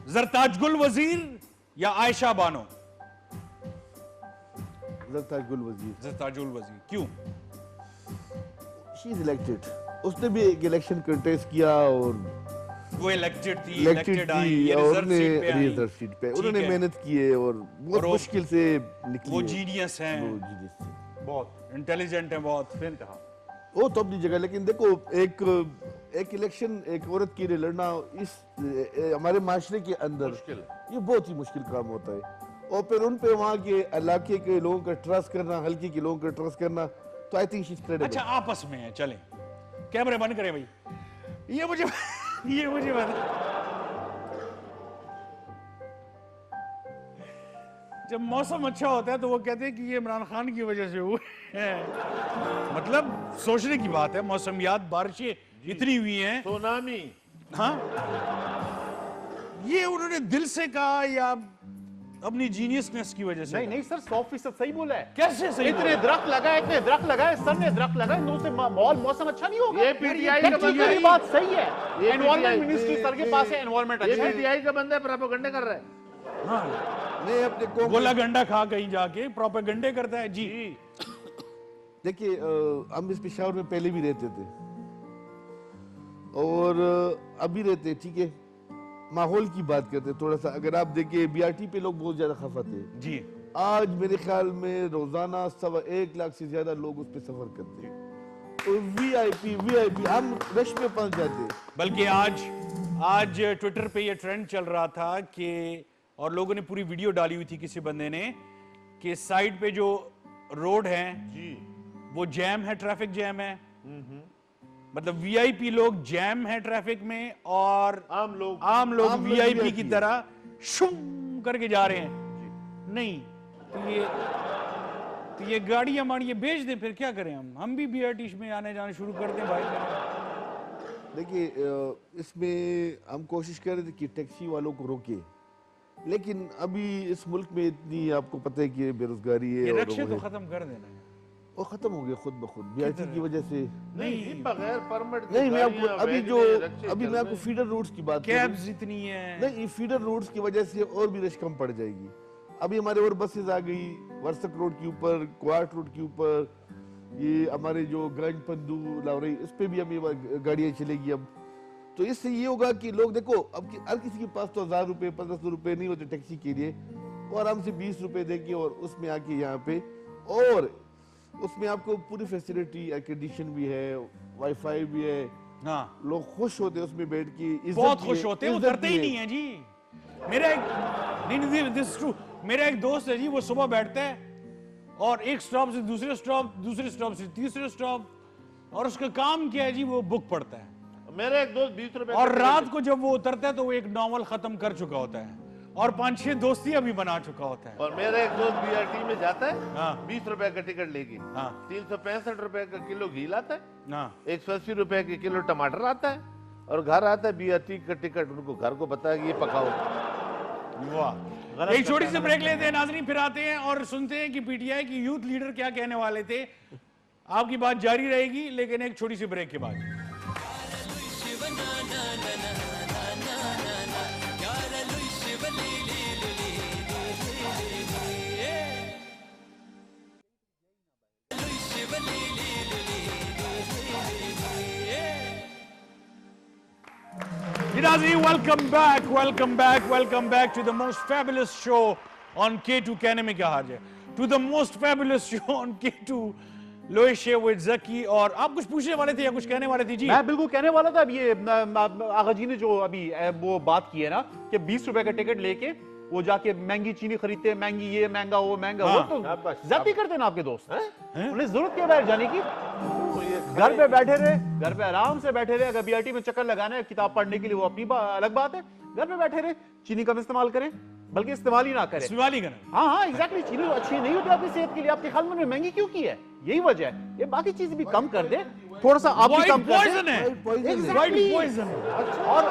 जरताज वजीर या आयशा बानो?
जरताज वजीर।
जरताज वजीर, क्यों?
She is elected. उसने भी एक इलेक्शन कंटेस्ट किया और
वो इलेक्टेड थी,
इलेक्टेड
इलेक्टेड आई,
थी
ये
और
रिजर्व सीट पे आई।
रिजर्व सीट पे
ठीक
उन्होंने
है।
मेहनत की है और बहुत
और वो-
मुश्किल से निकली
वो
है।
जीनियस हैं,
वो genius थे।
बहुत इंटेलिजेंट हैं, बहुत।
फिर कहा
वो तो अपनी जगह, लेकिन देखो एक इलेक्शन एक औरत के लिए लड़ना इस हमारे माशरे के अंदर ये बहुत ही मुश्किल काम होता है। और फिर उन पे वहाँ के इलाके के लोगों का ट्रस्ट करना, हल्के के लोगों का ट्रस्ट करना, तो I think she is credible.
अच्छा आपस में है, चलें कैमरे बंद करें भाई। ये मुझे ये मुझे बता, जब मौसम अच्छा होता है तो वो कहते हैं कि ये इमरान खान की वजह से हुआ है। मतलब सोचने की बात है, मौसमियात बारिशें इतनी हुई हैं।
सुनामी।
हाँ, ये उन्होंने दिल से कहा या अपनी जीनियसनेस की वजह से?
नहीं नहीं सर, 100% सही बोला है।
कैसे सही
इतने
बोला?
दरख्त लगाए, इतने दरख्त लगाए, सर ने दरख्त लगाए, इन से माहौल मौसम अच्छा नहीं होगा।
ये PTI का
Technically
बंदा है।
बात सही है।
ये
एनवायरमेंट
PTI
मिनिस्ट्री सर के पास है, एनवायरमेंट
ये
अच्छा है।
पीटीआई का बंदा प्रोपेगेंडा कर रहा है।
हाँ,
नहीं अपने कौम
गोला गंडा खा कहीं जाके प्रोपेगेंडे करता है जी।
देखिए हम इस पेशावर में पहले भी रहते थे और अभी रहते हैं, ठीक है। माहौल की बात करते हैं थोड़ा सा। अगर आप देखिए बीआरटी पे लोग बहुत ज्यादा खफा थे।
जी,
आज मेरे ख्याल में रोजाना 1.25 लाख से ज्यादा लोग उस पे सफर करते हैं। तो वीआईपी हम रश में फंस जाते हैं।
बल्कि आज ट्विटर पे ये ट्रेंड चल रहा था कि, और लोगों ने पूरी वीडियो डाली हुई थी किसी बंदे ने, कि साइड पे जो रोड है जी वो जैम है, ट्रैफिक जैम है। मतलब वीआईपी लोग जैम है ट्रैफिक में और
आम लोग
आम लोग
वीआईपी की
VIP
तरह शुम करके जा रहे हैं। नहीं तो ये गाड़ी हमारी ये बेच दें, फिर क्या करें हम भी बीआरटी में आने जाने शुरू कर दें भाई।
देखिए इसमें हम कोशिश कर रहे थे कि टैक्सी वालों को रोके, लेकिन अभी इस मुल्क में इतनी आपको पता है कि बेरोजगारी है
ये
और
रक्शे
वो
तो
है।
खत्म कर देना है।
वो खत्म हो गया खुद ब खुद बीआरटी की वजह से।
नहीं बगैर परमिट
नहीं मैं आपको अभी मैं आपको फीडर रूट्स की बात कर रहा हूं।
कैब्स इतनी है।
नहीं ये फीडर रूट्स की वजह से और भी रश कम पड़ जाएगी। अभी हमारे और बसेस आ गई वर्सक रोड के ऊपर, क्वार्ट रोड के ऊपर, ये हमारे जो गंज पंदू लावरई इस पे भी हमें गाड़ियां चलेगी अब। तो इससे ये होगा कि लोग देखो अब हर किसी के पास तो 1000 रुपए 1500 रुपए नहीं होते टैक्सी के लिए, वो आराम से 20 रुपए देके और उसमें आके यहाँ पे, और उसमें आपको पूरी फैसिलिटी, एयर कंडीशन भी है, वाईफाई भी है।
हाँ,
लोग खुश होते हैं उसमें बैठ के, इज्जत
बहुत
भी
खुश
है,
होते हैं,
इज्जत
उतरते
भी
ही
है।
नहीं है जी। मेरा एक दिस इज ट्रू, मेरा एक दोस्त है जी, वो सुबह बैठता है और एक स्टॉप से दूसरे स्टॉप से तीसरे स्टॉप, और उसका काम क्या है जी, वो बुक पढ़ता है।
मेरा एक दोस्त 20 रुपए
और रात को जब वो उतरता है तो वो एक नॉवल खत्म कर चुका होता है और 5-6 दोस्तियां भी बना चुका होता है।
और मेरा एक दोस्त बीआरटी में जाता है
हाँ।
20 रुपए का टिकट लेके,
हाँ।
365 रुपए का किलो घी लाता है,
हाँ,
180 रुपए के किलो टमाटर आता है, और घर आता है बीआरटी का टिकट, उनको घर को पता है कि ये पकाओ।
वाह। एक छोटी सी ब्रेक लेते हैं नाज़रीन, फिर आते हैं और सुनते हैं कि पीटीआई की यूथ लीडर क्या कहने वाले थे। आपकी बात जारी रहेगी लेकिन एक छोटी सी ब्रेक के बाद। welcome back to the most fabulous show on K2 कहने में क्या हार्ज है, to the most fabulous show on K2 लोहेशे with Zaki। और आप कुछ पूछने वाले थे या कुछ कहने वाले थे जी?
मैं बिल्कुल कहने वाला था। अब ये आगा जी ने जो अभी वो बात की है ना कि 20 रुपए का टिकट लेके वो जाके महंगी चीनी खरीदते हैं, महंगी ये महंगा वो महंगा वो, तो ज्यादा करते हैं ना आपके दोस्त। उन्हें जरूरत क्या बाहर जाने की? घर पे बैठे रहे, घर पे आराम से बैठे रहे। अगर बीआरटी में चक्कर लगाना है किताब पढ़ने के लिए वो अपनी अलग बात है, घर पे बैठे रहे, चीनी कम इस्तेमाल करें, बल्कि इस्तेमाल ही ना करें।
इस्तेमाल ही करें।
हाँ हाँ एग्जैक्टली, चीनी अच्छी नहीं होती आपकी सेहत के लिए। आपके ख्याल में महंगी क्यों की है? यही वजह है। ये बाकी चीजें भी कम कर दे, थोड़ा सा आप भी कम कर
पॉइजन है,
Exactly.
पॉइजन।
और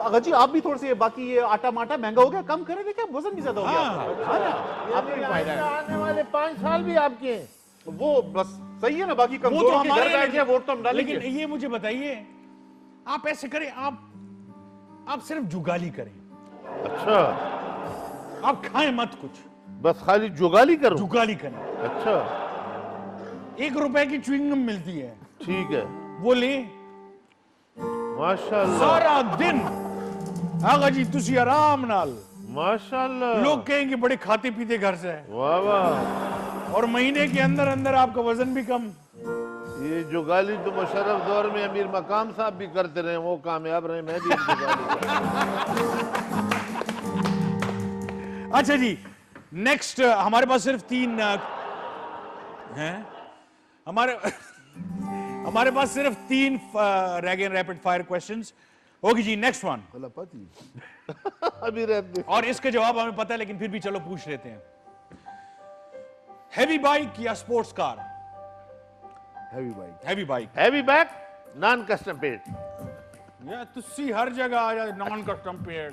अगर जी आप भी थोड़े से बाकी ये आटा माटा महंगा हो गया, कम करें, देखिए वजन भी ज्यादा हो गया आपका। हाँ ना, आपको भी फायदा है।
आने वाले 5 साल भी आपके हैं।
वो बस सही है ना, बाकी
वो तो
कमजोरों के घर
हमारे,
बैठ गए, वोट तो हम डालेंगे।
लेकिन ये मुझे बताइए, आप ऐसे करें, आप सिर्फ जुगाली करें,
अच्छा,
आप खाएं मत कुछ,
बस खाली जुगाली करो।
जुगाली करें।
अच्छा
1 रुपए की च्युइंगम मिलती है,
ठीक है,
वो ले,
माशाल्लाह।
सारा दिन आगा जी तुसी आराम नाल,
माशाल्लाह।
लोग कहेंगे बड़े खाते पीते घर से है,
वाह वाह।
और महीने के अंदर अंदर आपका वजन भी कम।
ये जो गाली तो मुशर्रफ दौर में अमीर मकाम साहब भी करते रहे, वो कामयाब रहे, मैं भी इनको गाली करता हूं।
अच्छा जी, नेक्स्ट हमारे पास सिर्फ 3 हैं, हमारे पास सिर्फ 3 रह गए रैपिड फायर क्वेश्चंस। होगी जी, नेक्स्ट वन।
अभी रहते।
और इसके जवाब हमें पता है, लेकिन फिर भी चलो पूछ लेते हैं। हैवी बाइक या sports car?
Heavy bike.
Heavy bike.
Heavy back, non custom paid.
या तुसी हर जगह आ जाए नॉन कस्टम पेड।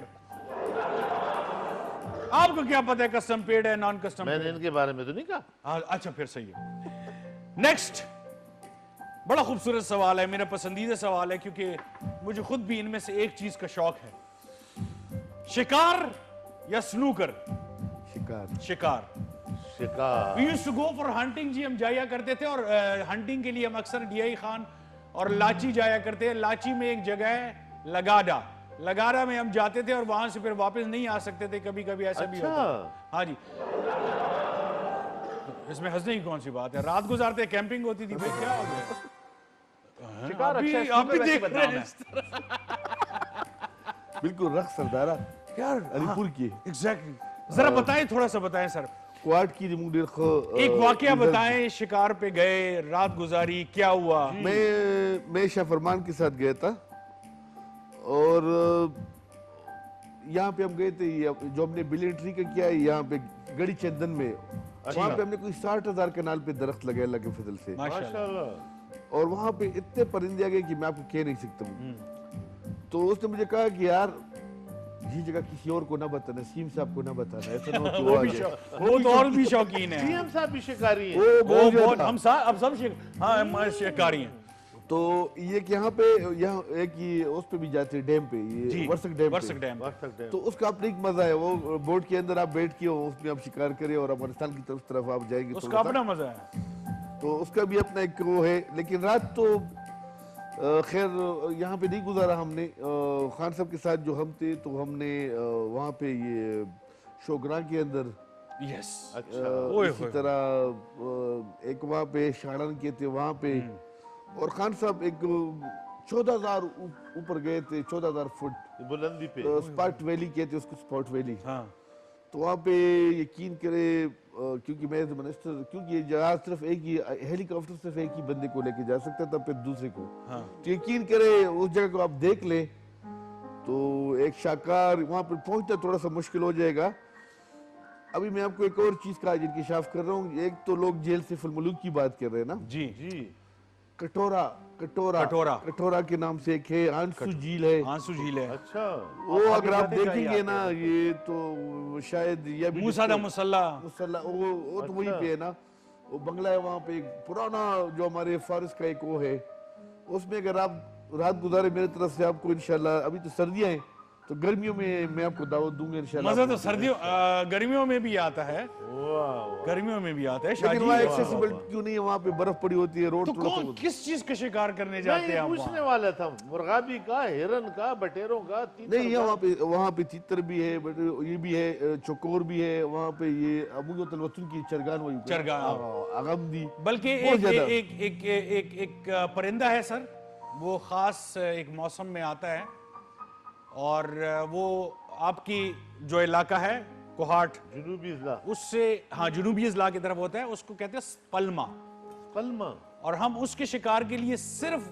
आपको क्या पता है कस्टम पेड है नॉन कस्टम?
मैंने इनके बारे में तो नहीं कहा।
अच्छा फिर सही है। नेक्स्ट बड़ा खूबसूरत सवाल है, मेरा पसंदीदा सवाल है, क्योंकि मुझे खुद भी इनमें से एक चीज का शौक है। शिकार या स्नूकर?
शिकार।
शिकार।
शिकार।
We used to go for hunting जी, हम जाया करते थे, और हंटिंग के लिए हम अक्सर डीआई खान और लाची जाया करते हैं। लाची में एक जगह है लगाडा, लगाडा में हम जाते थे और वहां से फिर वापस नहीं आ सकते थे, कभी कभी ऐसा भी होता है। हाँ जी, इसमें हंसने की कौन सी बात है, रात गुजारते कैंपिंग होती थी भाई, क्या हो गया?
शिकार
अभी
अच्छा
आप भी देख रहे हैं
बिल्कुल रख सरदारा
यार,
अलीपुर की।
एग्जैक्टली। जरा बताएं, थोड़ा सा बताएं सर।
क्वाड की रिमूव
एक वाकया बताएं, शिकार पे गए, रात गुजारी, क्या हुआ?
मैं शाह फरमान के साथ गया था, और यहाँ पे हम गए थे, जो हमने बिल एंट्री का किया है यहाँ पे गड़ी चंदन में, वहाँ पे हमने कोई 60,000 कनाल पे दरख्त लगाए अल्लाह के फजल से,
माशाल्लाह।
और वहाँ पे इतने परिंदे आ गए कि मैं आपको कह नहीं सकता हूँ। तो उसने मुझे कहा कि यार ये जगह किसी और को ना बताना, नसीम साहब को ना बताना, ऐसा ना हो कि वो आ जाए।
वो तो और भी शौकीन है।
सीएम साहब भी शिकारी हैं।
वो बहुत
हम सब शिकारी हैं।
तो ये कि यहाँ पे, यहाँ एक ये उस पे भी जाते हैं डैम पे, ये वर्सक डैम पे।
वर्सक डैम।
तो उसका अपना एक मजा है, वो बोट के अंदर आप बैठ के उसमें आप शिकार करें और अफगानिस्तान की तरफ आप जाएंगे,
उसका अपना मजा है।
तो उसका भी अपना एक वो है। लेकिन रात तो खैर यहाँ पे नहीं गुजारा हमने। खान साहब के साथ जो हम थे, तो हमने वहाँ पे ये शोगरा के अंदर,
यस,
इसी तरह एक वहाँ पे शाड़न के थे वहाँ पे, और खान साहब एक 14,000 ऊपर गए थे, 14,000 फुट
बुलंदी पे,
स्पॉट वैली कहते उसको, स्पॉट वैली।
हाँ।
तो वहाँ पे यकीन करे, क्योंकि मैं मिनिस्टर, क्योंकि ये जहाज सिर्फ एक ही हेलीकॉप्टर सिर्फ एक ही बंदे को लेके जा सकता था, फिर दूसरे को।
हाँ।
तो यकीन करे उस जगह को आप देख ले, तो एक शाकार वहाँ पर पहुंचना थोड़ा सा मुश्किल हो जाएगा। अभी मैं आपको एक और चीज का इंकशाफ कर रहा हूँ। एक तो लोग जेल से फिल्मुलूक की बात कर रहे हैं ना
जी जी,
कटोरा कटोरा
कटोरा
कटोरा के नाम से एक है, आंसू झील है।
आंसू झील है।
अच्छा,
वो अगर आप देखेंगे ना, ये तो शायद ये भी
मूसा मुसल्ला,
वो तो वहीं पे है ना, वो बंगला है वहाँ पे, एक पुराना जो हमारे फारिस का एक वो है, उसमें अगर आप रात गुजारे मेरी तरफ से आपको इंशाल्लाह, अभी तो सर्दियां हैं तो गर्मियों में मैं आपको दावत दूंगा इंशाल्लाह।
मजा तो सर्दियों गर्मियों में भी आता है, गर्मियों में भी आता है।
लेकिन वहाँ एक्सेसिबल क्यों नहीं है, वहाँ पे बर्फ पड़ी होती है, रोड
तो कौन किस चीज का शिकार करने जाते हैं?
पूछने वाला था, मुर्गाबी का, हिरन का, बटेरों का,
नहीं, वहाँ पे तीतर भी है, बट ये भी है, चकोर भी है वहाँ पे, ये अबू तलवतुन की चरगान, वही
चरगान, बल्कि एक परिंदा है सर, वो खास एक मौसम में आता है, और वो आपकी जो इलाका है कोहाट,
जुनूबी इजला,
उससे, हाँ जुनूबी इजला की तरफ होता है, उसको कहते हैं स्पल्मा।
पल्मा।
और हम उसके शिकार के लिए सिर्फ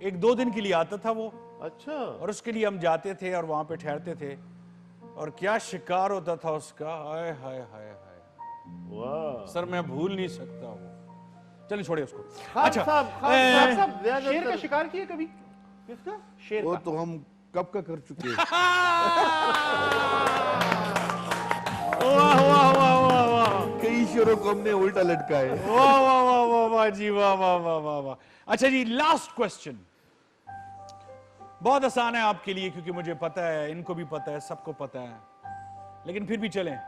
1-2 दिन के लिए आता था वो।
अच्छा।
और उसके लिए हम जाते थे और वहां पे ठहरते थे, और क्या शिकार होता था उसका, हाय हाय हाय हाय,
वाह
सर मैं भूल नहीं सकता वो। चलिए छोड़िए उसको।
अच्छा,
शेर का शिकार किया कभी?
किसका?
शेर
वो
का।
तो हम कब का कर चुके हैं।
वाह वाह वाह वाह वाह,
कई शेरों को हमने उल्टा लटका है।
वाह वाह वाह वाह वाह जी, वाह वाह वाह वाह वाह। अच्छा जी, लास्ट क्वेश्चन बहुत आसान है आपके लिए, क्योंकि मुझे पता है, इनको भी पता है, सबको पता है, लेकिन फिर भी चलें।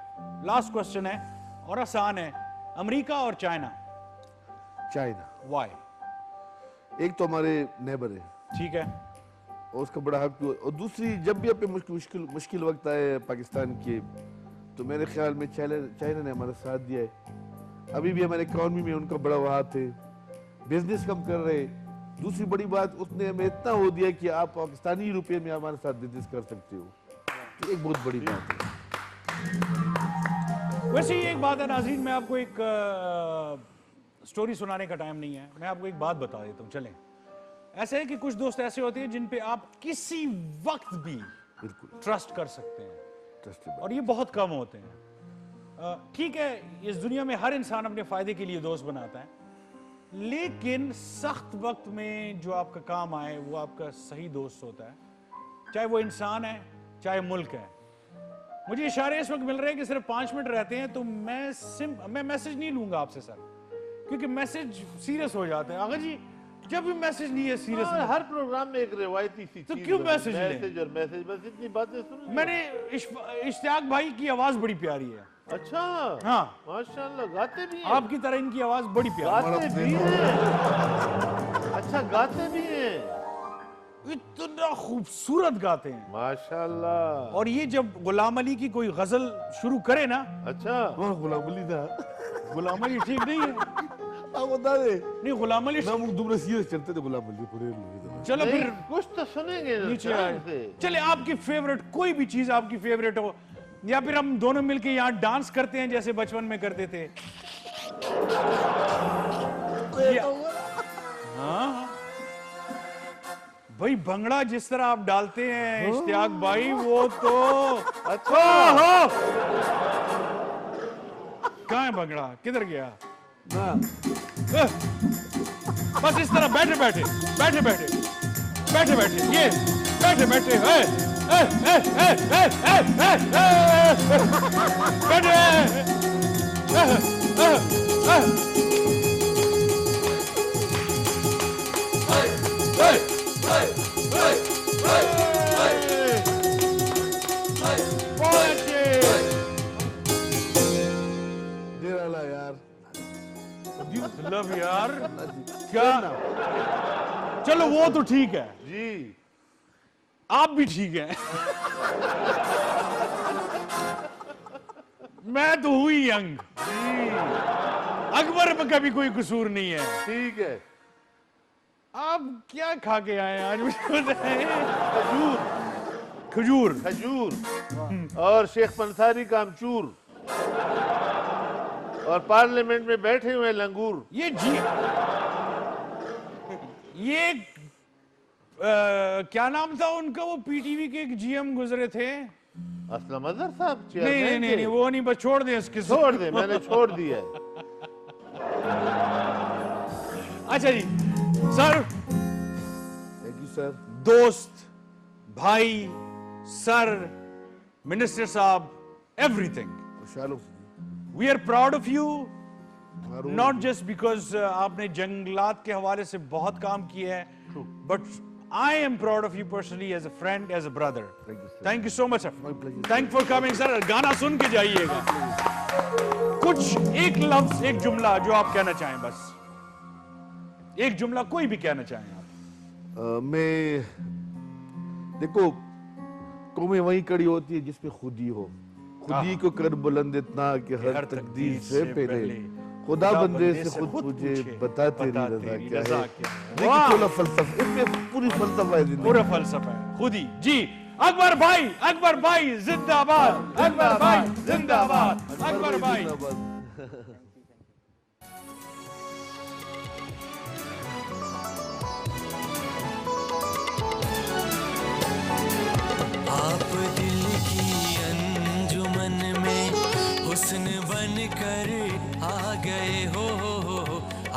लास्ट क्वेश्चन है और आसान है, अमेरिका और चाइना।
चाइना।
वाई?
एक तो हमारे नेबर है,
ठीक है,
और उसका बड़ा हक भी। और दूसरी, जब भी अपने मुश्किल वक्त आए पाकिस्तान के, तो मेरे ख्याल में चाइना ने हमारा साथ दिया है। अभी भी हमारे इकॉनमी में उनका बड़ा हाथ है, बिजनेस कम कर रहे हैं। दूसरी बड़ी बात, उसने हमें इतना हो दिया कि आप पाकिस्तानी रुपये में हमारे साथ बिजनेस कर सकते हो, तो एक बहुत बड़ी बात है।
वैसे ही एक बात है नाज़रीन, मैं आपको एक स्टोरी सुनाने का टाइम नहीं है, मैं आपको एक बात बता देता हूँ। चलें, ऐसा है कि कुछ दोस्त ऐसे होते हैं जिन पे आप किसी वक्त भी
बिल्कुल
ट्रस्ट कर सकते हैं,
ट्रस्टेड।
और ये बहुत कम होते हैं। ठीक है, इस दुनिया में हर इंसान अपने फायदे के लिए दोस्त बनाता है, लेकिन सख्त वक्त में जो आपका काम आए वो आपका सही दोस्त होता है, चाहे वो इंसान है चाहे मुल्क है। मुझे इशारे इस वक्त मिल रहे हैं कि सिर्फ 5 मिनट रहते हैं, तो मैं मैसेज नहीं लूंगा आपसे सर, क्योंकि मैसेज सीरियस हो जाते हैं। आगा जी, जब भी मैसेज नहीं है सीरियस,
हर प्रोग्राम में एक रिवायती सी
तो
चीज
क्यों
होती है,
मैसेज लें?
मैसेज और मैसेज, बस इतनी बातें सुन।
मैंने इश्तियाक भाई की आवाज बड़ी प्यारी है।
अच्छा,
हाँ,
माशाल्लाह, गाते भी हैं।
आपकी तरह इनकी आवाज बड़ी प्यारी
गाते भी हैं। अच्छा, गाते भी हैं,
इतना खूबसूरत गाते हैं
माशाल्लाह।
और ये जब गुलाम अली की कोई गजल शुरू करे ना,
अच्छा,
गुलाम अली था,
गुलाम अली ठीक नहीं है,
आप बता दे
नहीं गुलाम अली,
ना, वो दुमरा सीरियस चलते थे गुलाम अली पूरे लोग।
चलो
नहीं,
फिर
कुछ तो सुनेंगे ना,
नीचे
ध्यान
आए।
से।
चले, आपकी फेवरेट कोई भी चीज आपकी फेवरेट हो, या फिर हम दोनों मिलके यहाँ डांस करते हैं जैसे बचपन में करते थे। हाँ भाई, भंगड़ा जिस तरह आप डालते हैं इश्तियाक भाई, वो तो
अच्छा,
हो। कहाँ है भंगड़ा, किधर गया? बस इस तरह बैठे बैठे बैठे बैठे बैठे बैठे ये बैठे बैठे
डेरा यार,
लव यार, क्या? चलो वो तो ठीक है
जी,
आप भी ठीक है। मैं तो हुई यंग, अकबर में कभी कोई कसूर नहीं है।
ठीक है।
आप क्या खा के आए आज, मुझे बताएं।
खजूर,
खजूर,
खजूर और शेख पंसारी का अमचूर, और पार्लियामेंट में बैठे हुए लंगूर।
ये क्या नाम था उनका, वो पीटीवी के एक जीएम गुजरे थे।
असलम अजहर साहब,
नहीं
चेयरमैन
नहीं नहीं,
थे।
नहीं वो नहीं, बस छोड़ दे इसके,
छोड़ दे, मैंने छोड़ दिया है।
अच्छा जी सर,
थैंक यू सर।
दोस्त, भाई, सर, मिनिस्टर साहब, everything, we are proud of you, not just because आपने जंगलात के हवाले से बहुत काम किया है, but I am proud of you personally, as a friend, as a brother. Thank you so much sir, thank for coming sir. गाना सुन के जाइएगा, कुछ एक लफ्ज, एक जुमला जो आप कहना चाहें, बस एक जुमला कोई भी कहना चाहें आप।
मैं, देखो, कौमें वही कड़ी होती है जिसमें खुदी हो, खुदी को कर बुलंद इतना कि हर तकदीर से पहले खुदा बंदे से खुद पूछे, बता तेरी रजा क्या है। देखिए पूरा फलसफा, इसमें पूरी फलसफा है जिंदगी,
पूरा फलसफा है खुदी जी। अकबर भाई जिंदाबाद, अकबर भाई जिंदाबाद, अकबर भाई।
आप दिल की अंजुमन में हुस्न बन कर आ गए हो,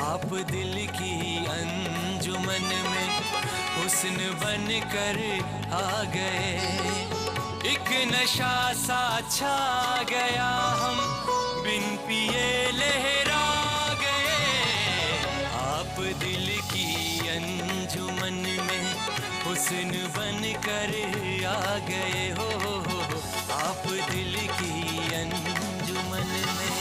आप दिल की अंजुमन में हुस्न बन कर आ गए। एक नशा सा छा गया, हम बिन पिए लहरा गए। आप दिल की अंजुमन में हुस्न बन कर आ गए हो, आप दिल की अंजुमन में।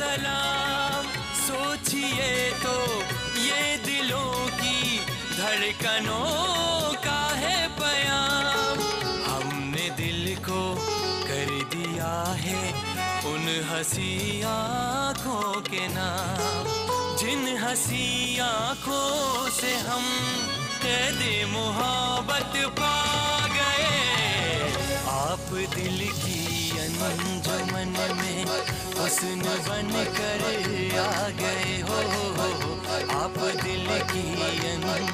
सलाम। सोचिए तो ये दिलों की धड़कनों का है प्याम। हमने दिल को कर दिया है उन हंसी आँखों के नाम, जिन हंसी आँखों से हम कैदे मोहब्बत पा गए। आप दिल की अंजुमन में हुस्न बन कर आ गए हो। आप दिल की अंजुमन